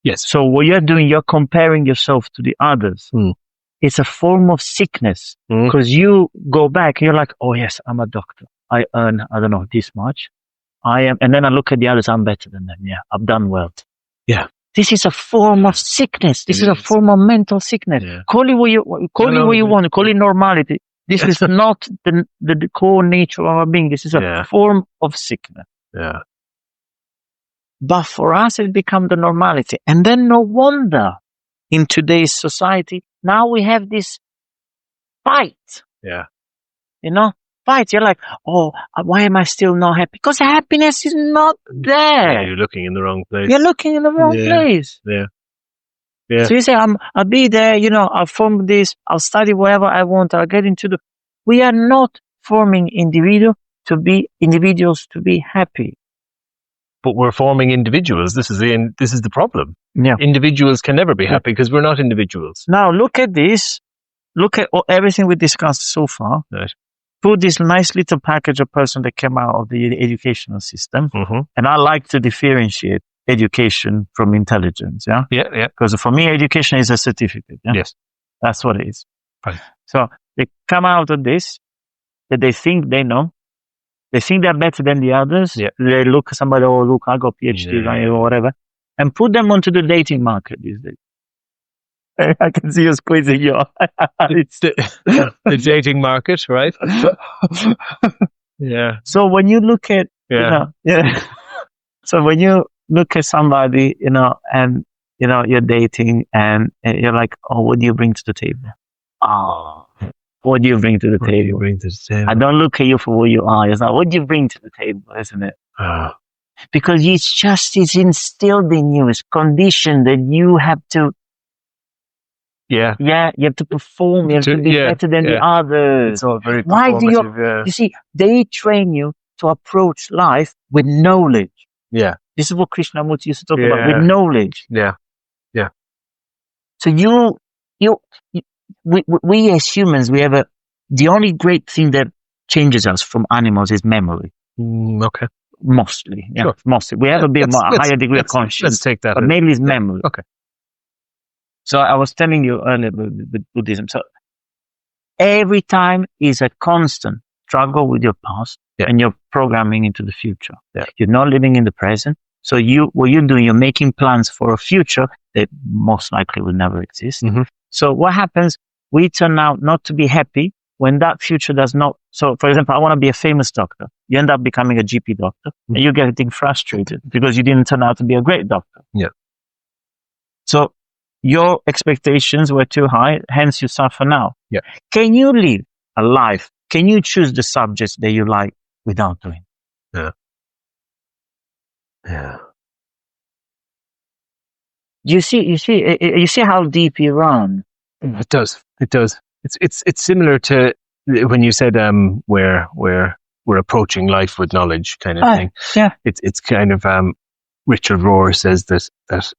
B: Yes.
A: So what you're doing, you're comparing yourself to the others. It's a form of sickness because you go back and you're like, oh yes, I'm a doctor. I earn, I don't know, this much. I am. And then I look at the others. I'm better than them. Yeah. I've done well.
B: Yeah.
A: This is a form of sickness. This is a form of mental sickness. Yeah. Call it what you want. Call it normality. This is not the core nature of our being. This is a form of sickness.
B: Yeah.
A: But for us, it become the normality. And then no wonder in today's society, now we have this fight.
B: Yeah.
A: Fight. You're like, oh, why am I still not happy? Because happiness is not there.
B: Yeah, you're looking in the wrong place.
A: You're looking in the wrong place.
B: Yeah. Yeah.
A: So you say, I'll be there, I'll form this, I'll study whatever I want, I'll get into we are not forming individuals to be happy.
B: But we're forming individuals. This is the problem.
A: Yeah.
B: Individuals can never be happy because we're not individuals.
A: Now look at this. Look at everything we discussed so far.
B: Right.
A: Put this nice little package of person that came out of the educational system.
B: Mm-hmm.
A: And I like to differentiate education from intelligence. Yeah.
B: Yeah. Yeah.
A: Because for me, education is a certificate. Yeah?
B: Yes.
A: That's what it is.
B: Right.
A: So they come out of this that they think they know. They think they're better than the others. Yeah. They look at somebody, oh, look, I got PhD or whatever, and put them onto the dating market these days. I can see you squeezing your
B: It's the dating market, right? Yeah.
A: So when you look at, so when you look at somebody, and, you're dating and you're like, oh, what do you bring to the table? Oh, what do you bring to the
B: What do you
A: table?
B: bring to the table?
A: I don't look at you for what you are. It's like, what do you bring to the table, isn't it? Because it's instilled in you. It's conditioned that you have to, you have to perform. You have to be better than the others.
B: It's all very
A: Why do
B: performative.
A: you see, they train you to approach life with knowledge.
B: Yeah.
A: This is what Krishnamurti used to talk about, with knowledge.
B: Yeah. Yeah.
A: So we as humans, we have the only great thing that changes us from animals is memory.
B: Okay.
A: Mostly. Yeah.
B: Sure.
A: Mostly. We have a higher degree of consciousness.
B: Let's take that.
A: But mainly it's memory.
B: Okay.
A: So I was telling you earlier with Buddhism. So every time is a constant struggle with your past and you're programming into the future.
B: Yeah.
A: You're not living in the present. So what you're doing, you're making plans for a future that most likely will never exist.
B: Mm-hmm.
A: So what happens? We turn out not to be happy when that future does not. So for example, I want to be a famous doctor. You end up becoming a GP doctor and you're getting frustrated because you didn't turn out to be a great doctor.
B: Yeah.
A: So your expectations were too high, hence you suffer now.
B: Yeah.
A: Can you live a life? Can you choose the subjects that you like without doing?
B: Yeah. Yeah.
A: You see how deep you run.
B: It does. It's similar to when you said we're approaching life with knowledge kind of thing.
A: Yeah.
B: It's kind of Richard Rohr says that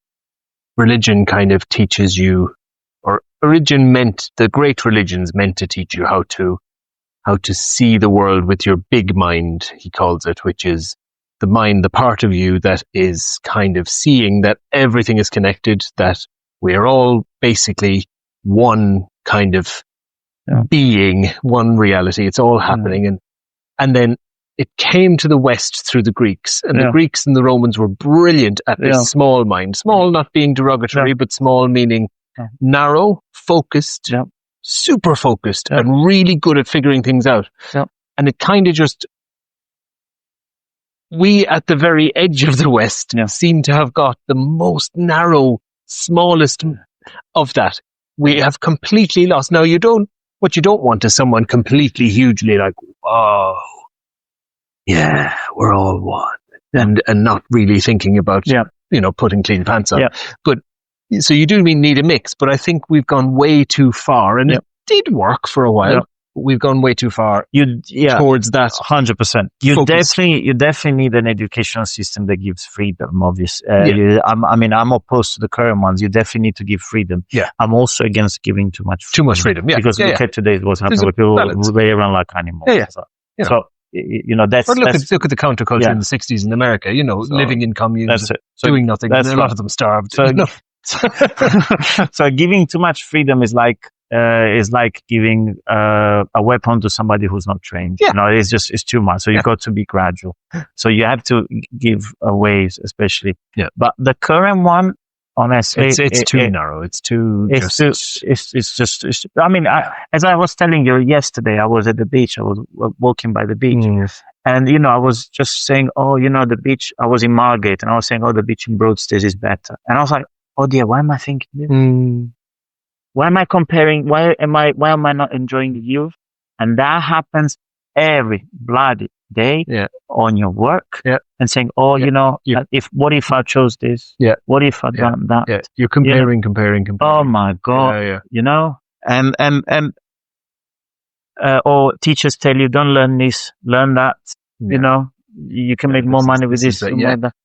B: religion kind of teaches you, or the great religions meant to teach you how to see the world with your big mind, he calls it, which is the mind, the part of you that is kind of seeing that everything is connected, that we're all basically one kind of being, one reality. It's all happening. And then it came to the West through the Greeks, and the Greeks and the Romans were brilliant at this small mind. Small not being derogatory, but small meaning narrow, focused, super focused, and really good at figuring things out. And it kind of just, we at the very edge of the West seem to have got the most narrow, smallest of that. We have completely lost. Now what you don't want is someone completely hugely like, oh, yeah, we're all one. And not really thinking about, putting clean pants on. But so you do need a mix, but I think we've gone way too far, and it did work for a while. We've gone way too far towards that.
A: 100%. You definitely need an educational system that gives freedom. Obviously, I'm opposed to the current ones. You definitely need to give freedom.
B: Yeah,
A: I'm also against giving too much
B: freedom. Yeah,
A: because look at today what's happening with people way around like animals. So that's
B: look at the counterculture in the 60s in America. Living in communes, doing nothing. A lot of them starved.
A: So giving too much freedom is like giving a weapon to somebody who's not trained. It's too much. So you got to be gradual. So you have to give away, especially. But the current one, honestly,
B: it's too narrow. It's too.
A: As I was telling you yesterday, I was at the beach. I was walking by the beach, and I was just saying, the beach. I was in Margate, and I was saying, the beach in Broadstairs is better. And I was like, oh dear, why am I thinking this? Why am I comparing? Why am I not enjoying the view? And that happens every bloody day on your work. And saying, what if I chose this? What if I done that?
B: You're comparing.
A: Oh my God. And or teachers tell you, don't learn this, learn that. You can make more money with this.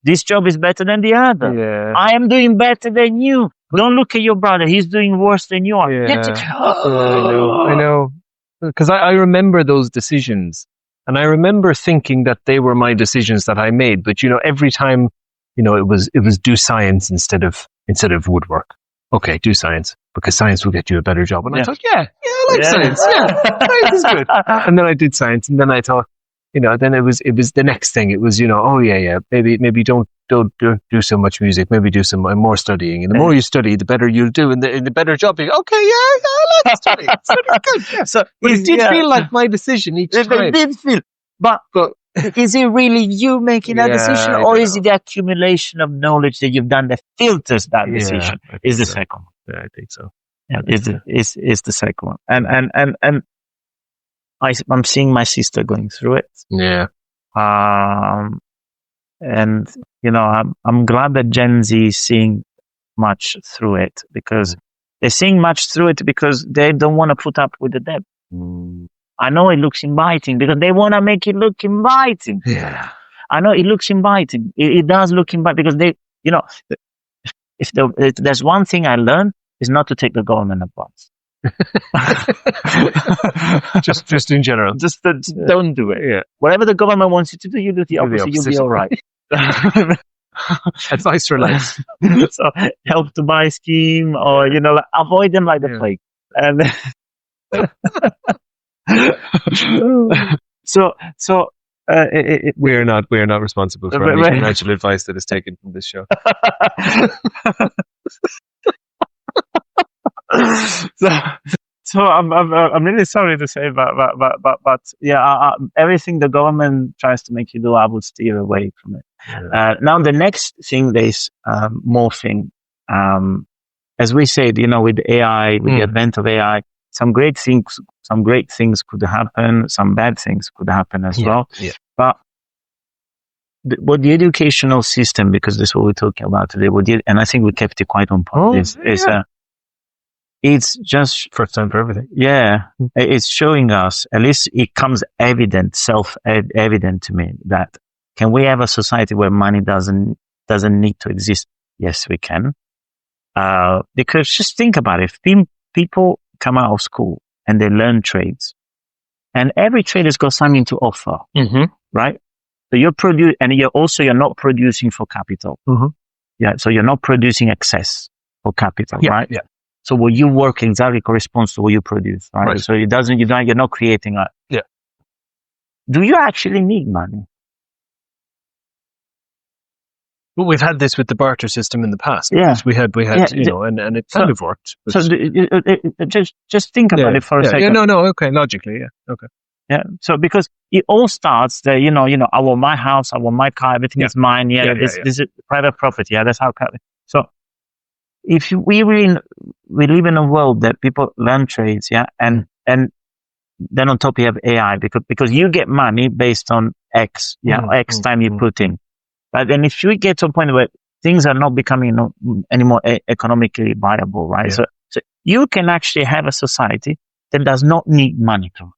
A: This job is better than the other. I am doing better than you. Don't look at your brother. He's doing worse than you are.
B: I know. Because I remember those decisions. And I remember thinking that they were my decisions that I made. But, every time, it was do science instead of woodwork. Okay, do science, because science will get you a better job. And I thought, I like science. Science is good. And then I did science. And then I thought, then it was the next thing. It was, maybe don't do so much music. Maybe do some more studying. And the more you study, the better you'll do. And the better job. I like studying. Studying's good. Yeah. So, but it did feel like my decision each time.
A: It did feel. But is it really you making that decision, or is it the accumulation of knowledge that you've done that filters that decision? Is the second one.
B: Yeah, I think so.
A: It's the second one. And I'm seeing my sister going through it.
B: Yeah.
A: And I'm glad that Gen Z is seeing much through it, because they're seeing much through it because they don't want to put up with the debt. I know it looks inviting because they want to make it look inviting.
B: Yeah.
A: I know it looks inviting. It does look inviting because they, if there's one thing I learned is not to take the government advice.
B: just in general.
A: Just don't do it.
B: Yeah.
A: Whatever the government wants you to do, you do the opposite. You'll be all right.
B: Advice for life.
A: So help to buy scheme, or avoid them like the plague. And
B: we are not responsible for any financial advice that is taken from this show.
A: So I'm really sorry to say, but yeah, everything the government tries to make you do, I would steer away from it. Now the next thing, there's morphing. As we said, with AI, with the advent of AI, some great things could happen, some bad things could happen as well.
B: Yeah.
A: But what the educational system, because this is what we're talking about today, and I think we kept it quite on point. It's just
B: first time for everything.
A: Yeah, it's showing us, at least it comes self-evident to me, that can we have a society where money doesn't need to exist? Yes, we can. Because just think about it. If people come out of school and they learn trades, and every trade has got something to offer, right? So you're not producing for capital. Yeah, so you're not producing excess for capital, right?
B: Yeah.
A: So what you work exactly corresponds to what you produce, right? So it doesn't, you're not creating a.
B: Yeah.
A: Do you actually need money?
B: Well, we've had this with the barter system in the past.
A: Yeah.
B: We had, and it kind of worked.
A: So just think about it for a second.
B: Yeah, no, okay, logically, yeah, okay.
A: Yeah. So because it all starts there, I want my house, I want my car, everything is mine. This is private property. Yeah, that's how. So if we live in a world that people learn trades, and then on top you have AI, because you get money based on X, X time you put in. But then if we get to a point where things are not becoming anymore economically viable, right?
B: Yeah.
A: So you can actually have a society that does not need money to.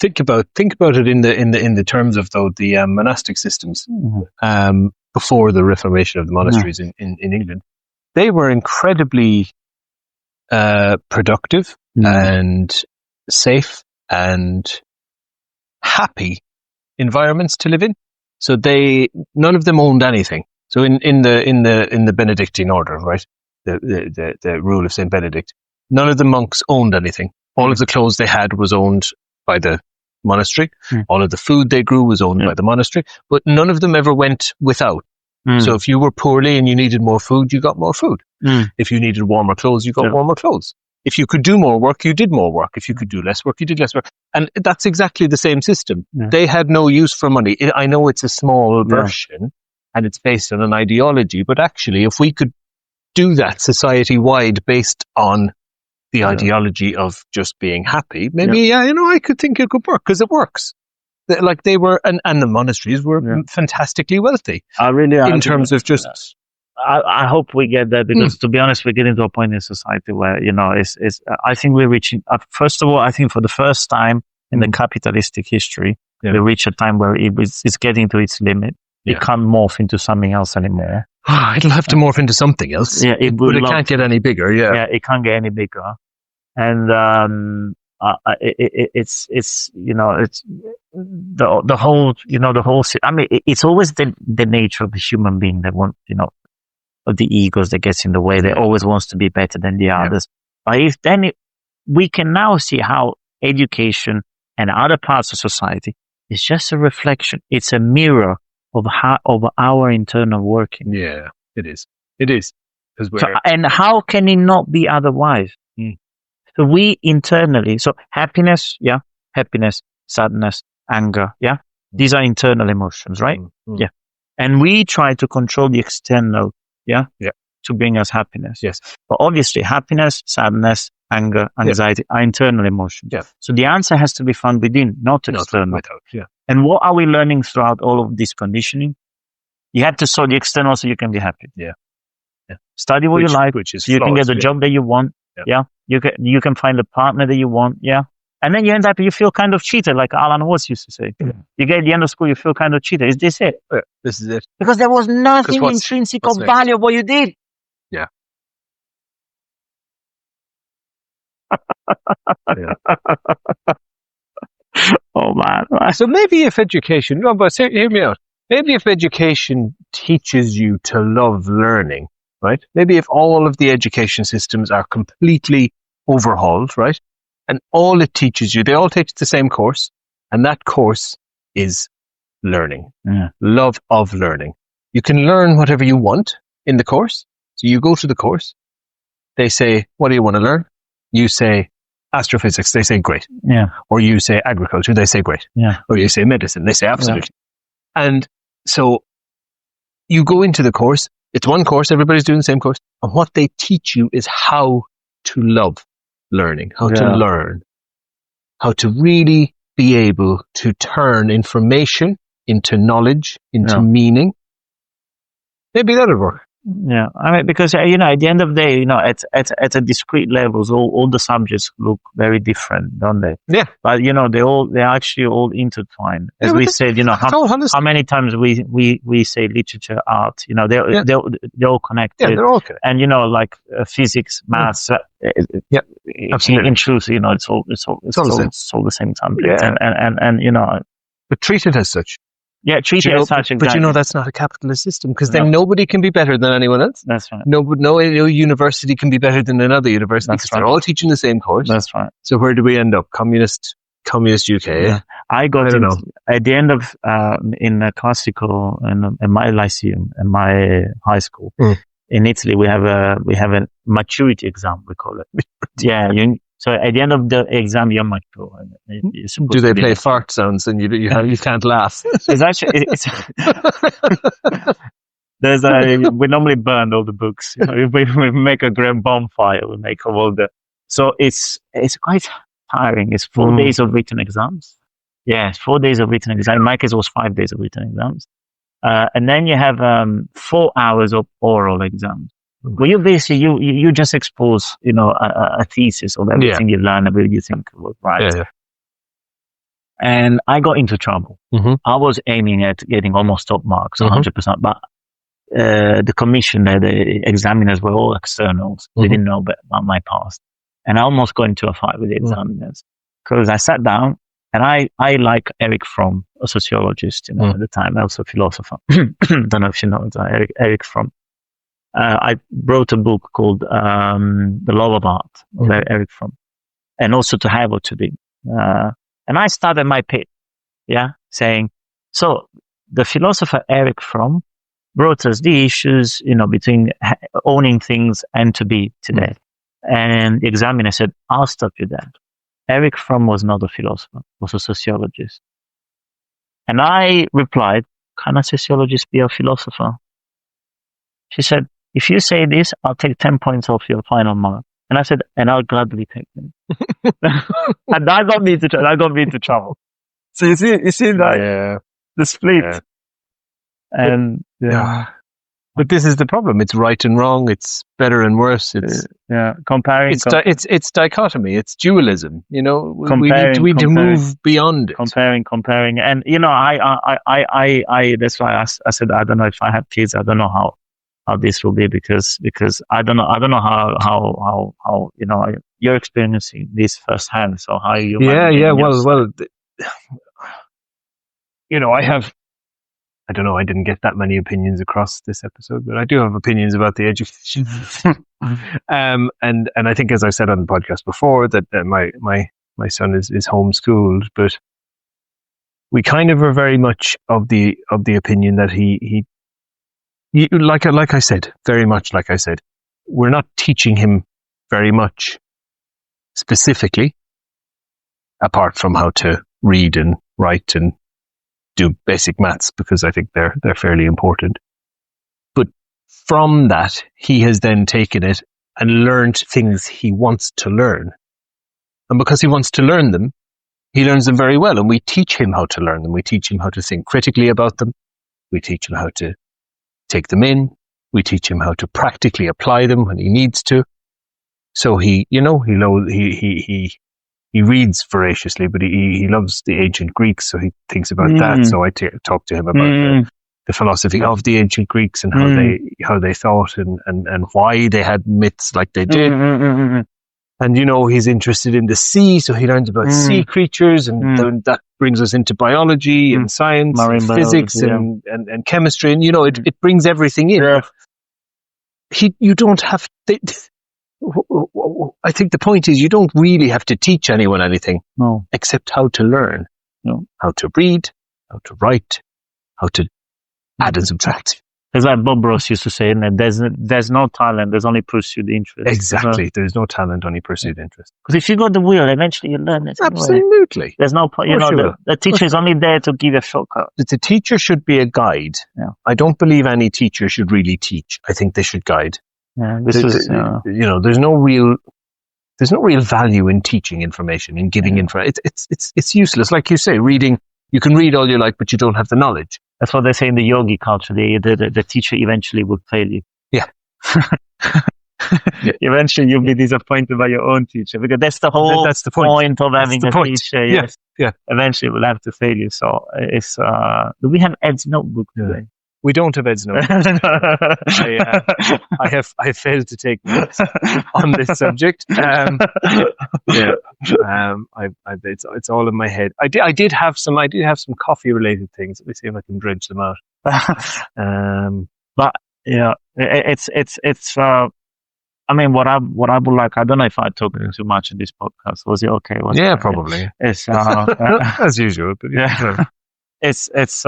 B: Think about it in the terms of the monastic systems before the reformation of the monasteries in England. They were incredibly productive and safe and happy environments to live in. So none of them owned anything. So in the Benedictine order, right, the rule of Saint Benedict, none of the monks owned anything. All of the clothes they had was owned by the monastery. All of the food they grew was owned by the monastery. But none of them ever went without. So if you were poorly and you needed more food, you got more food. If you needed warmer clothes, you got warmer clothes. If you could do more work, you did more work. If you could do less work, you did less work. And that's exactly the same system. They had no use for money. I know it's a small version and it's based on an ideology, but actually if we could do that society-wide based on the ideology of just being happy, maybe, I could think it could work, because it works. Like they were, and the monasteries were fantastically wealthy. In terms of just.
A: I hope we get that, because to be honest, we're getting to a point in society where, I think we're reaching, first of all, I think for the first time in the capitalistic history, we reach a time where it's getting to its limit. It can't morph into something else anymore.
B: It'll have to morph into something else.
A: Yeah,
B: but it can't get any bigger. Yeah,
A: it can't get any bigger. And it's the whole, I mean, it's always the nature of the human being that want, of the egos that gets in the way. They always wants to be better than the others. But we can now see how education and other parts of society is just a reflection. It's a mirror of our internal working.
B: Yeah, it is. It is.
A: And how can it not be otherwise? So we internally, happiness, sadness, anger, these are internal emotions, right? Yeah. And we try to control the external, to bring us happiness.
B: Yes.
A: But obviously, happiness, sadness, anger, anxiety are internal emotions.
B: Yeah.
A: So the answer has to be found within, not external.
B: Without, yeah.
A: And what are we learning throughout all of this conditioning? You have to solve the external so you can be happy.
B: Yeah.
A: Study what you like,
B: which is
A: so you can get the
B: flawless,
A: job that you want.
B: Yeah.
A: You can find the partner that you want. Yeah. And then you end up, you feel kind of cheated, like Alan Watts used to say. You get at the end of school, you feel kind of cheated. Is this it?
B: Yeah, this is it.
A: Because there was nothing intrinsic of value of what you did.
B: Yeah.
A: Oh man.
B: So maybe if education, no, but hear me out. Maybe if education teaches you to love learning, right? Maybe if all of the education systems are completely overhauled, right? And all it teaches you, they all teach the same course, and that course is learning.
A: Yeah.
B: Love of learning. You can learn whatever you want in the course. So you go to the course. They say, what do you want to learn? You say astrophysics. They say, great.
A: Yeah.
B: Or you say agriculture. They say, great.
A: Yeah.
B: Or you say medicine. They say, absolutely. Yeah. And so you go into the course. It's one course. Everybody's doing the same course. And what they teach you is how to love learning, how to learn, how to really be able to turn information into knowledge, into meaning. Maybe that would work.
A: Yeah, I mean, because at the end of the day, at a discrete levels, all the subjects look very different, don't they?
B: Yeah.
A: But they're actually all intertwined. As we said, how many times we say literature, art, they're all connected.
B: Yeah, they're all connected.
A: And like physics, maths.
B: Absolutely.
A: In truth, it's all the same subject.
B: Yeah.
A: And
B: but treat it as such.
A: Yeah, treat it as such.
B: Exactly. But that's not a capitalist system, because then nobody can be better than anyone else.
A: That's right.
B: No university can be better than another university, because they're all teaching the same course.
A: That's right.
B: So where do we end up? Communist UK.
A: Yeah. I don't know. At the end of in a classical in my lyceum, in my high school in Italy, we have a maturity exam, we call it. Yeah. So at the end of the exam, you're mature.
B: Do they play fart sounds and you can't laugh?
A: It's actually we normally burn all the books. We make a grand bonfire. We make all the. So it's quite tiring. It's 4 days of written exams. Yeah, it's 4 days of written exams. In my case, it was 5 days of written exams. And then you have 4 hours of oral exams. Well, you just expose, a thesis of everything you learn, everything you think was right.
B: Yeah.
A: And I got into trouble.
B: Mm-hmm.
A: I was aiming at getting almost top marks, 100%. But the commissioner, the examiners were all externals. They didn't know about my past. And I almost got into a fight with the examiners. Because I sat down, and I like Eric Fromm, a sociologist, at the time, also a philosopher. Don't know if you know Eric Fromm. I wrote a book called The Love of Art, of Eric Fromm, and also To Have or To Be. And I started my pitch, saying, so the philosopher Eric Fromm brought us the issues, between owning things and to be today. And the examiner said, I'll stop you there. Eric Fromm was not a philosopher, was a sociologist. And I replied, can a sociologist be a philosopher? She said, if you say this, I'll take 10 points off your final mark. And I said, and I'll gladly take them. And that got me into trouble. So you see the split.
B: Yeah.
A: And
B: but this is the problem. It's right and wrong. It's better and worse. It's
A: comparing.
B: It's dichotomy. It's dualism. We need to move beyond it.
A: Comparing. And I that's why I said I don't know if I have kids. I don't know how this will be because I don't know how you're experiencing this firsthand. So how you
B: well I don't know. I didn't get that many opinions across this episode, but I do have opinions about the education. And I think, as I said on the podcast before, that my son is homeschooled, but we kind of are very much of the opinion that he like I said, very much like I said, we're not teaching him very much specifically, apart from how to read and write and do basic maths, because I think they're fairly important. But from that, he has then taken it and learned things he wants to learn. And because he wants to learn them, he learns them very well. And we teach him how to learn them. We teach him how to think critically about them. We teach him how to take them in. We teach him how to practically apply them when he needs to. So he reads voraciously, but he loves the ancient Greeks, so he thinks about that. So I talk to him about the philosophy of the ancient Greeks and how they thought and why they had myths like they did. And he's interested in the sea, so he learns about sea creatures, and then that brings us into biology and science, and physics, and chemistry, and it brings everything in.
A: Yeah.
B: You don't have to. I think the point is you don't really have to teach anyone anything, except how to learn, how to read, how to write, how to add and subtract.
A: It's like Bob Ross used to say, and there's no talent, there's only pursued interest.
B: Exactly, there's no talent, only pursued interest.
A: Because if you got the wheel, eventually you learn it.
B: Absolutely.
A: Anyway. There's no point. The teacher is only there to give a shortcut.
B: The teacher should be a guide.
A: Yeah.
B: I don't believe any teacher should really teach. I think they should guide.
A: Yeah,
B: there's no real value in teaching information, in giving information. It's useless. Like you say, reading, you can read all you like, but you don't have the knowledge.
A: That's what they say in the yogi culture. The teacher eventually will fail you.
B: Yeah.
A: Eventually you'll be disappointed by your own teacher, because that's the whole point of having a teacher. Yes.
B: Yeah.
A: Eventually we'll have to fail you. So it's, do we have Ed's notebook today?
B: We don't have Ed's notebook. I have failed to take notes on this subject. It's all in my head. I did have some coffee related things. Let me see if I can dredge them out.
A: But yeah, it's I mean, what I would like, I don't know if I talked too much in this podcast. Was it okay?
B: Probably.
A: It's
B: as usual, but
A: it's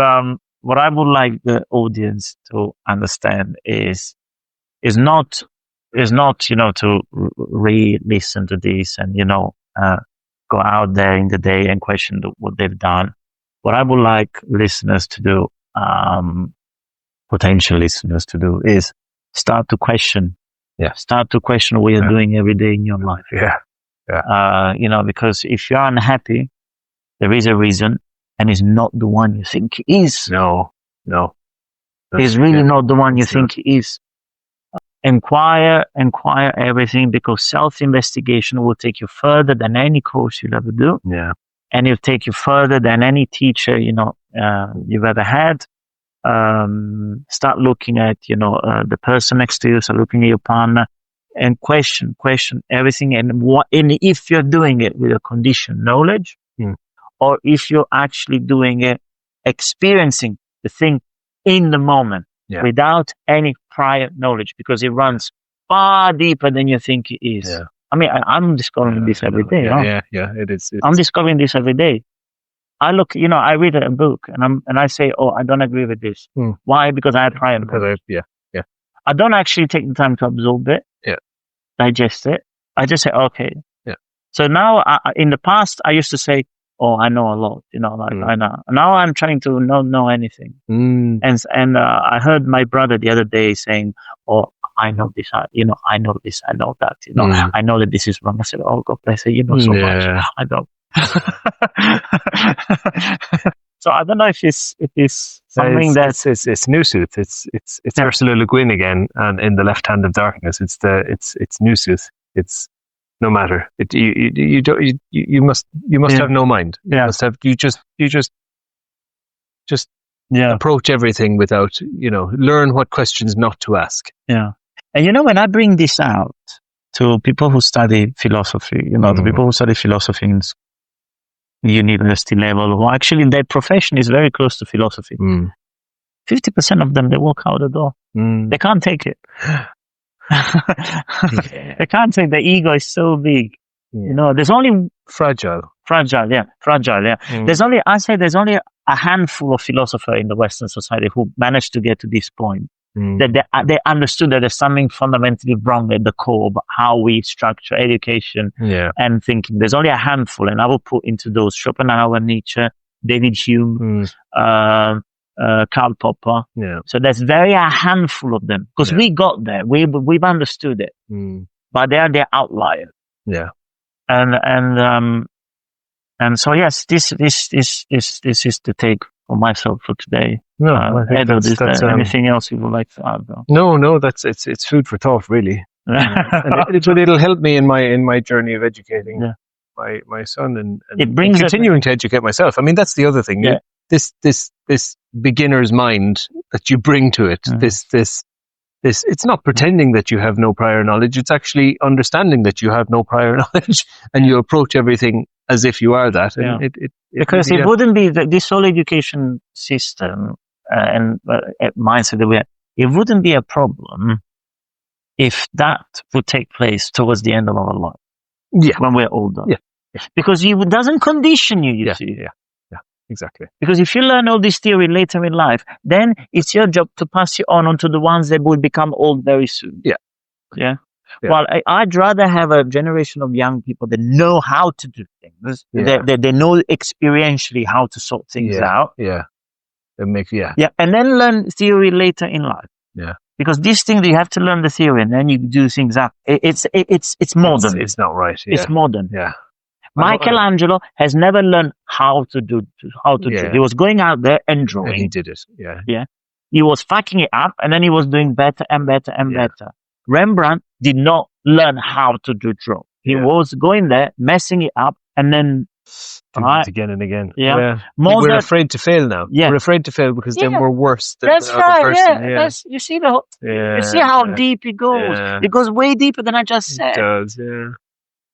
A: what I would like the audience to understand is not to re-listen to this and go out there in the day and question what they've done. What I would like listeners to do, potential listeners to do, is start to question.
B: Yeah.
A: Start to question what you're doing every day in your life.
B: Yeah.
A: Because if you're unhappy, there is a reason. And it's not the one you think it is.
B: No.
A: It's really not the one you think it is. Inquire everything, because self-investigation will take you further than any course you'll ever do.
B: Yeah.
A: And it'll take you further than any teacher, you've ever had. Start looking at, the person next to you, start looking at your partner, and question everything. And if you're doing it with a conditioned knowledge, or if you're actually doing it, experiencing the thing in the moment without any prior knowledge, because it runs far deeper than you think it is.
B: Yeah.
A: I mean, I'm discovering this every day.
B: Yeah, it is.
A: I'm discovering this every day. I look, I read a book and I say, oh, I don't agree with this. Why? Because I had prior knowledge. I don't actually take the time to absorb it, digest it. I just say, okay.
B: Yeah.
A: So now, in the past, I used to say, oh, I know a lot, I know. Now I'm trying to not know anything. And I heard my brother the other day saying, oh, I know this, I know this, I know that, I know that this is wrong. I said, oh, God bless you, you know so much. I don't. So I don't know if it's something
B: it's Nusooth. It's Ursula Le Guin again, and in The Left Hand of Darkness, it's Nusooth. It's no matter. You must have no mind. You must have. You just approach everything without. Learn what questions not to ask.
A: Yeah, and when I bring this out to people who study philosophy, the people who study philosophy in university level, who actually their profession is very close to philosophy. 50% of them, they walk out the door. They can't take it. They can't take, the ego is so big. There's only
B: fragile.
A: Yeah. There's only a handful of philosophers in the Western society who managed to get to this point. That they understood that there's something fundamentally wrong at the core about how we structure education and thinking. There's only a handful, and I will put into those Schopenhauer, Nietzsche, David Hume, Karl Popper.
B: Yeah.
A: So there's a handful of them because we got there. We've understood it, but they are the outliers.
B: Yeah.
A: And so yes, this is the take for myself for today.
B: No, I think
A: Edo, is there anything else you would like to add? Though?
B: No, it's food for thought, really. It'll help me in my journey of educating my son and
A: it brings
B: continuing to educate myself. I mean, that's the other thing.
A: Yeah.
B: This beginner's mind that you bring to it. This it's not pretending that you have no prior knowledge. It's actually understanding that you have no prior knowledge, and you approach everything as if you are that. And
A: because it wouldn't be this whole education system and mindset that we have. It wouldn't be a problem if that would take place towards the end of our life.
B: Yeah,
A: when we're older.
B: Yeah.
A: Because it doesn't condition you. You see.
B: Yeah. Exactly.
A: Because if you learn all this theory later in life, then it's your job to pass it on to the ones that will become old very soon. Yeah. Well, I'd rather have a generation of young people that know how to do things. They know experientially how to sort things out.
B: Yeah. And
A: then learn theory later in life.
B: Yeah.
A: Because this thing that you have to learn the theory and then you do things up. It's modern.
B: It's not right. Yeah.
A: It's modern.
B: Yeah.
A: Michelangelo has never learned how to draw. He was going out there and drawing.
B: And he did it. Yeah.
A: He was fucking it up, and then he was doing better and better and better. Rembrandt did not learn how to draw. He was going there, messing it up, and then
B: doing it again and again.
A: Yeah.
B: We're afraid to fail now.
A: Yeah.
B: We're afraid to fail because then we're worse than
A: That's
B: the other
A: right.
B: person.
A: Yeah. You see you see how deep it goes.
B: Yeah.
A: It goes way deeper than I just said.
B: It does. Yeah.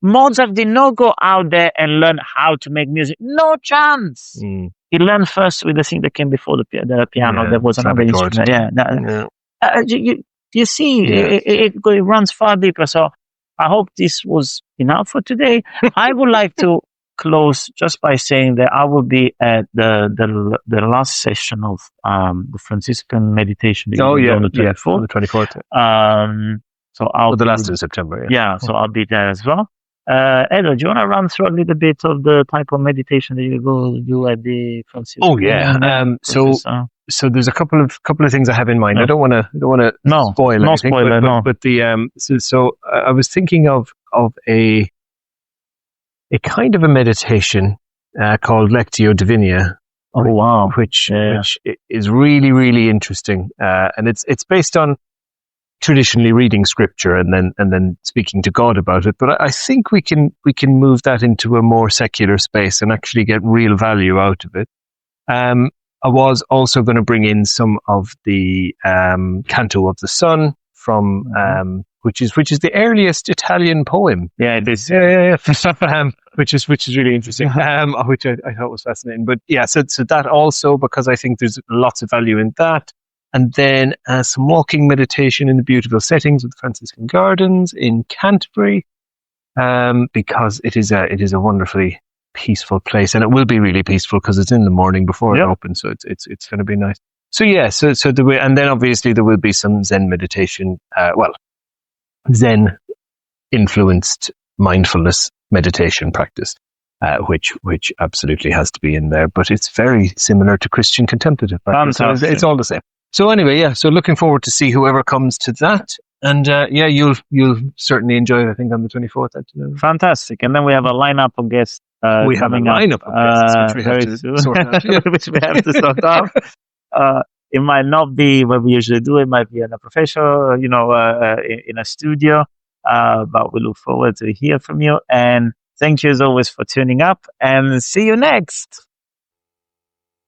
A: Mozart did not go out there and learn how to make music. No chance. He learned first with the thing that came before the piano. There was another instrument. You see, it runs far deeper. So I hope this was enough for today. I would like to close just by saying that I will be at the last session of the Franciscan meditation.
B: On the
A: 24th.
B: On the 24th.
A: So I'll
B: the last of September.
A: So I'll be there as well. Edo, do you want to run through a little bit of the type of meditation that you go do at the Franciscan?
B: Oh yeah. So there's a couple of things I have in mind. I don't want to spoil anything.
A: No spoiler.
B: But the so I was thinking of a kind of a meditation called Lectio Divina.
A: Oh wow!
B: Which is really, really interesting, and it's based on traditionally reading scripture and then speaking to God about it. But I think we can move that into a more secular space and actually get real value out of it. I was also going to bring in some of the Canto of the Sun from which is the earliest Italian poem.
A: Yeah, it is.
B: Yeah. Which is really interesting. Which I thought was fascinating. But yeah, so that also, because I think there's lots of value in that. And then some walking meditation in the beautiful settings of the Franciscan Gardens in Canterbury, because it is a wonderfully peaceful place, and it will be really peaceful because it's in the morning before it opens, so it's going to be nice. So yeah, so and then obviously there will be some Zen meditation, Zen influenced mindfulness meditation practice, which absolutely has to be in there, but it's very similar to Christian contemplative practice. So it's all the same. So anyway, so looking forward to see whoever comes to that. And you'll certainly enjoy it, I think, on the 24th.
A: Fantastic. And then we have a lineup of guests.
B: We have a lineup of guests, which we have to sort out.
A: Which we have to sort out. It might not be what we usually do. It might be in a professional, in a studio. But we look forward to hear from you. And thank you as always for tuning up. And see you next.